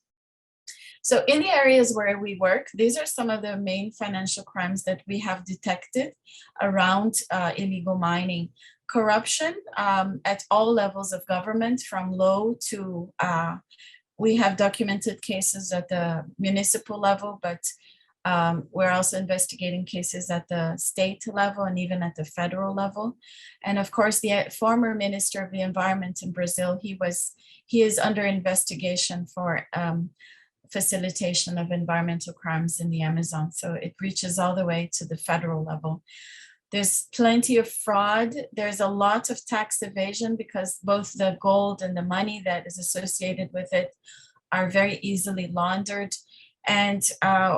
So in the areas where we work, these are some of the main financial crimes that we have detected around illegal mining. Corruption at all levels of government, from low to, we have documented cases at the municipal level, but we're also investigating cases at the state level and even at the federal level. And of course, the former Minister of the Environment in Brazil, he is under investigation for facilitation of environmental crimes in the Amazon. So it reaches all the way to the federal level. There's plenty of fraud. There's a lot of tax evasion because both the gold and the money that is associated with it are very easily laundered, and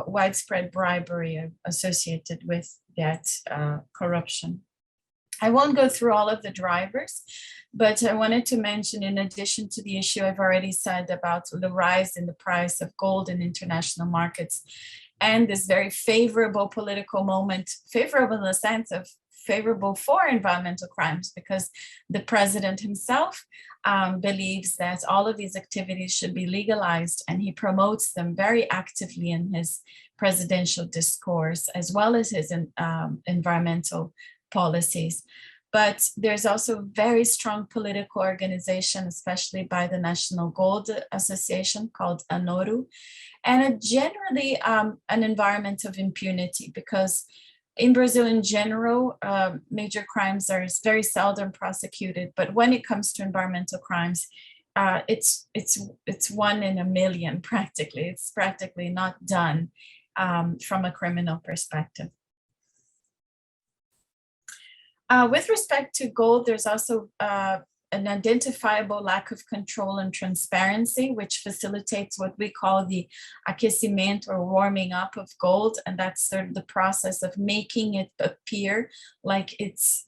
widespread bribery associated with that corruption. I won't go through all of the drivers, but I wanted to mention, in addition to the issue I've already said about the rise in the price of gold in international markets, and this very favorable political moment, favorable in the sense of favorable for environmental crimes, because the president himself believes that all of these activities should be legalized, and he promotes them very actively in his presidential discourse, as well as his environmental policies. But there's also very strong political organization, especially by the National Gold Association called UNIDO, and generally an environment of impunity, because in Brazil in general, major crimes are very seldom prosecuted, but when it comes to environmental crimes, it's 1 in a million practically. It's practically not done from a criminal perspective. With respect to gold, there's also an identifiable lack of control and transparency, which facilitates what we call the aquecimento, or warming up of gold. And that's sort of the process of making it appear like it's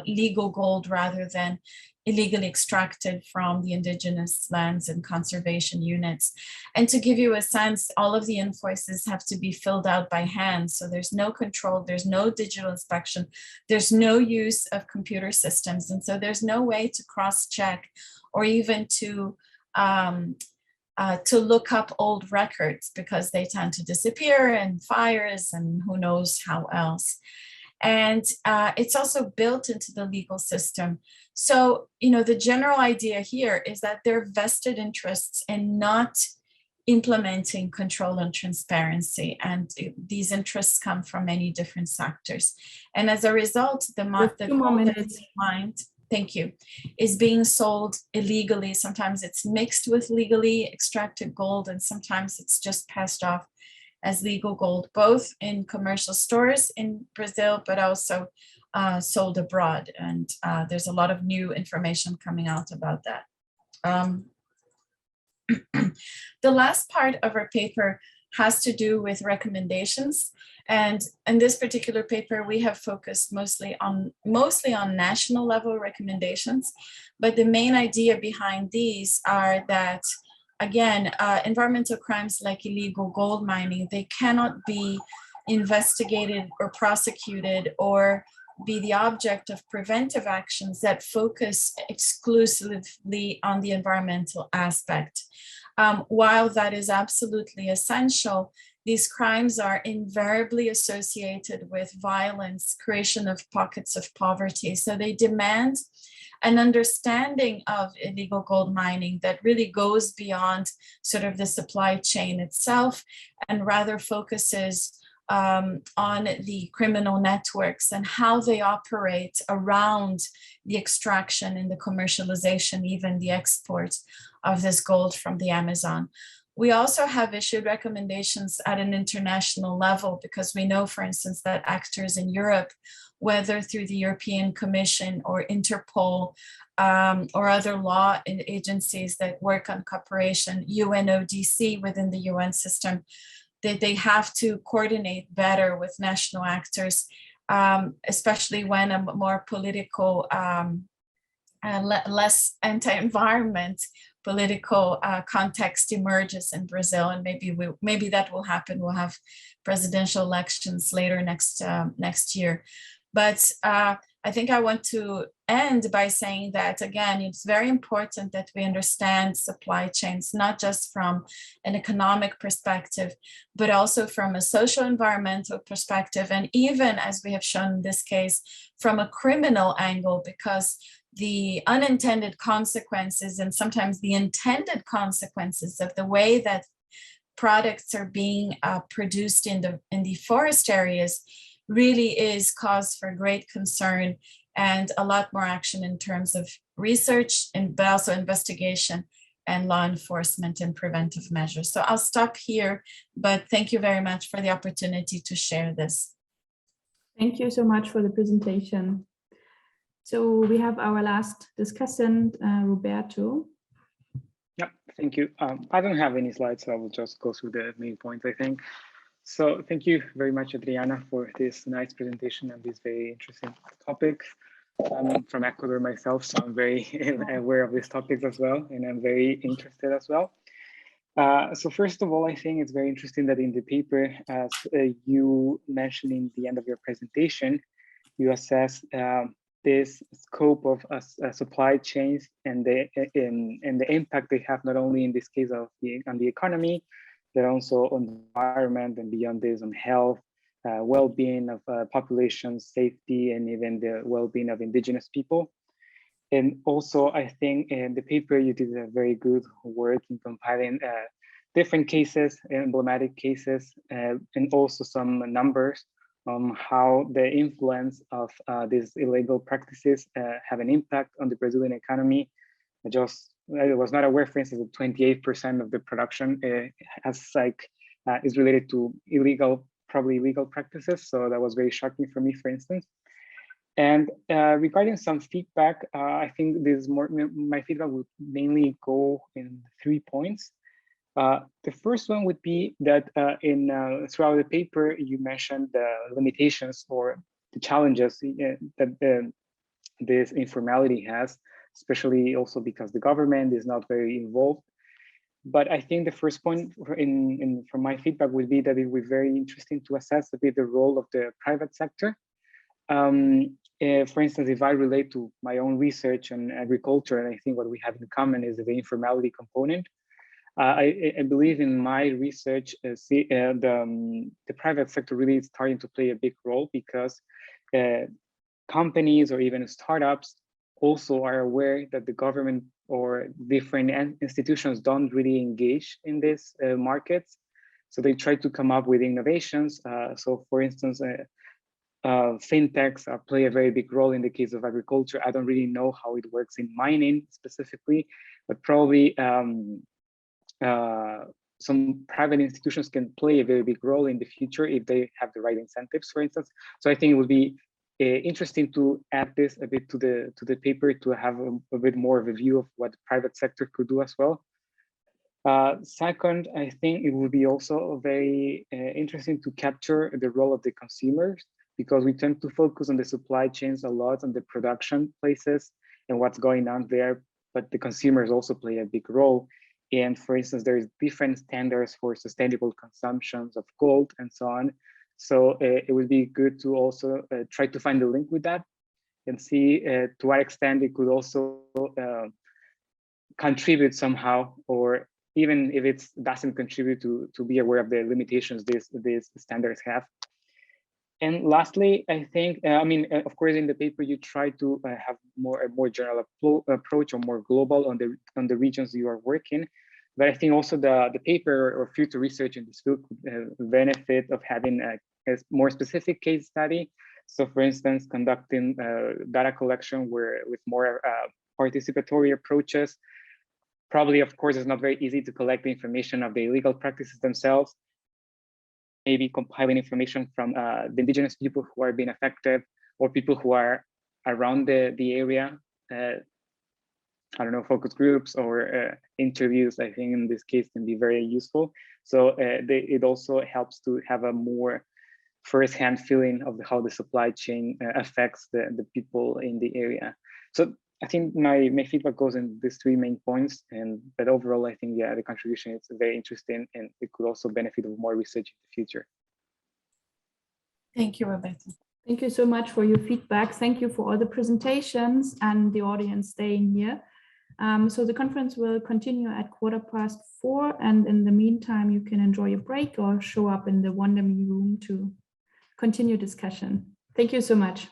legal gold rather than illegally extracted from the indigenous lands and conservation units. And to give you a sense, all of the invoices have to be filled out by hand. So there's no control, there's no digital inspection, there's no use of computer systems. And so there's no way to cross-check or even to look up old records, because they tend to disappear in fires and who knows how else. And it's also built into the legal system. So, the general idea here is that there are vested interests in not implementing control and transparency. And these interests come from many different sectors. And as a result, the gold that's mined, thank you, is being sold illegally. Sometimes it's mixed with legally extracted gold, and sometimes it's just passed off as legal gold, both in commercial stores in Brazil, but also sold abroad. And there's a lot of new information coming out about that. The last part of our paper has to do with recommendations. And in this particular paper, we have focused mostly on national level recommendations. But the main idea behind these are that, again, environmental crimes like illegal gold mining, they cannot be investigated or prosecuted or be the object of preventive actions that focus exclusively on the environmental aspect. While that is absolutely essential, these crimes are invariably associated with violence, creation of pockets of poverty. So they demand an understanding of illegal gold mining that really goes beyond sort of the supply chain itself and rather focuses on the criminal networks and how they operate around the extraction and the commercialization, even the export of this gold from the Amazon. We also have issued recommendations at an international level because we know, for instance, that actors in Europe, whether through the European Commission or Interpol or other law agencies that work on cooperation, UNODC within the UN system, that they have to coordinate better with national actors, especially when a more political, less anti-environment political context emerges in Brazil, and maybe that will happen. We'll have presidential elections later next year. But I think I want to end by saying that, again, it's very important that we understand supply chains, not just from an economic perspective, but also from a social environmental perspective, and even, as we have shown in this case, from a criminal angle, because the unintended consequences and sometimes the intended consequences of the way that products are being produced in the forest areas really is cause for great concern and a lot more action in terms of research but also investigation and law enforcement and preventive measures. So I'll stop here, but thank you very much for the opportunity to share this. Thank you so much for the presentation. So we have our last discussant, Roberto. Yep, thank you. I don't have any slides, so I will just go through the main points, I think. So thank you very much, Adriana, for this nice presentation and these very interesting topics. I'm from Ecuador myself, so I'm very aware of these topics as well, and I'm very interested as well. So first of all, I think it's very interesting that in the paper, as you mentioned in the end of your presentation, you assess this scope of supply chains and the impact they have not only in this case on the economy, but also on the environment and beyond this on health, well-being of population, safety, and even the well-being of indigenous people. And also, I think in the paper you did a very good work in compiling different cases, emblematic cases, and also some numbers on how the influence of these illegal practices have an impact on the Brazilian economy. I was not aware, for instance, that 28% of the production is related to probably illegal practices. So that was very shocking for me, for instance. And regarding some feedback, I think my feedback would mainly go in 3 points. The first one would be that throughout the paper, you mentioned the limitations or the challenges that this informality has, especially also because the government is not very involved. But I think the first point from my feedback would be that it would be very interesting to assess a bit the role of the private sector. For instance, if I relate to my own research on agriculture, and I think what we have in common is the informality component. I believe in my research, the private sector really is starting to play a big role because companies or even startups also are aware that the government or different institutions don't really engage in these markets. So they try to come up with innovations. So for instance, fintechs play a very big role in the case of agriculture. I don't really know how it works in mining specifically, but probably some private institutions can play a very big role in the future if they have the right incentives, for instance. So I think it would be interesting to add this a bit to the paper to have a bit more of a view of what the private sector could do as well. Second, I think it would be also very interesting to capture the role of the consumers, because we tend to focus on the supply chains a lot, on the production places and what's going on there, but the consumers also play a big role. And for instance, there's different standards for sustainable consumptions of gold and so on. So it would be good to also try to find a link with that and see to what extent it could also contribute somehow or even if it doesn't contribute to be aware of the limitations these standards have. And lastly, I think, of course, in the paper, you try to have a more general approach or more global on the regions you are working. But I think also the paper or future research in this field could benefit of having a more specific case study. So for instance, conducting data collection with more participatory approaches. Probably, of course, it's not very easy to collect the information of the illegal practices themselves. Maybe compiling information from the indigenous people who are being affected or people who are around the area. I don't know, focus groups or interviews, I think in this case can be very useful. So it also helps to have a more first-hand feeling of how the supply chain affects the people in the area. So I think my feedback goes in these three main points, but overall, I think, yeah, the contribution is very interesting and it could also benefit of more research in the future. Thank you, Roberto. Thank you so much for your feedback. Thank you for all the presentations and the audience staying here. So the conference will continue at 4:15, and in the meantime, you can enjoy your break or show up in the Wonder Me room to continue discussion. Thank you so much.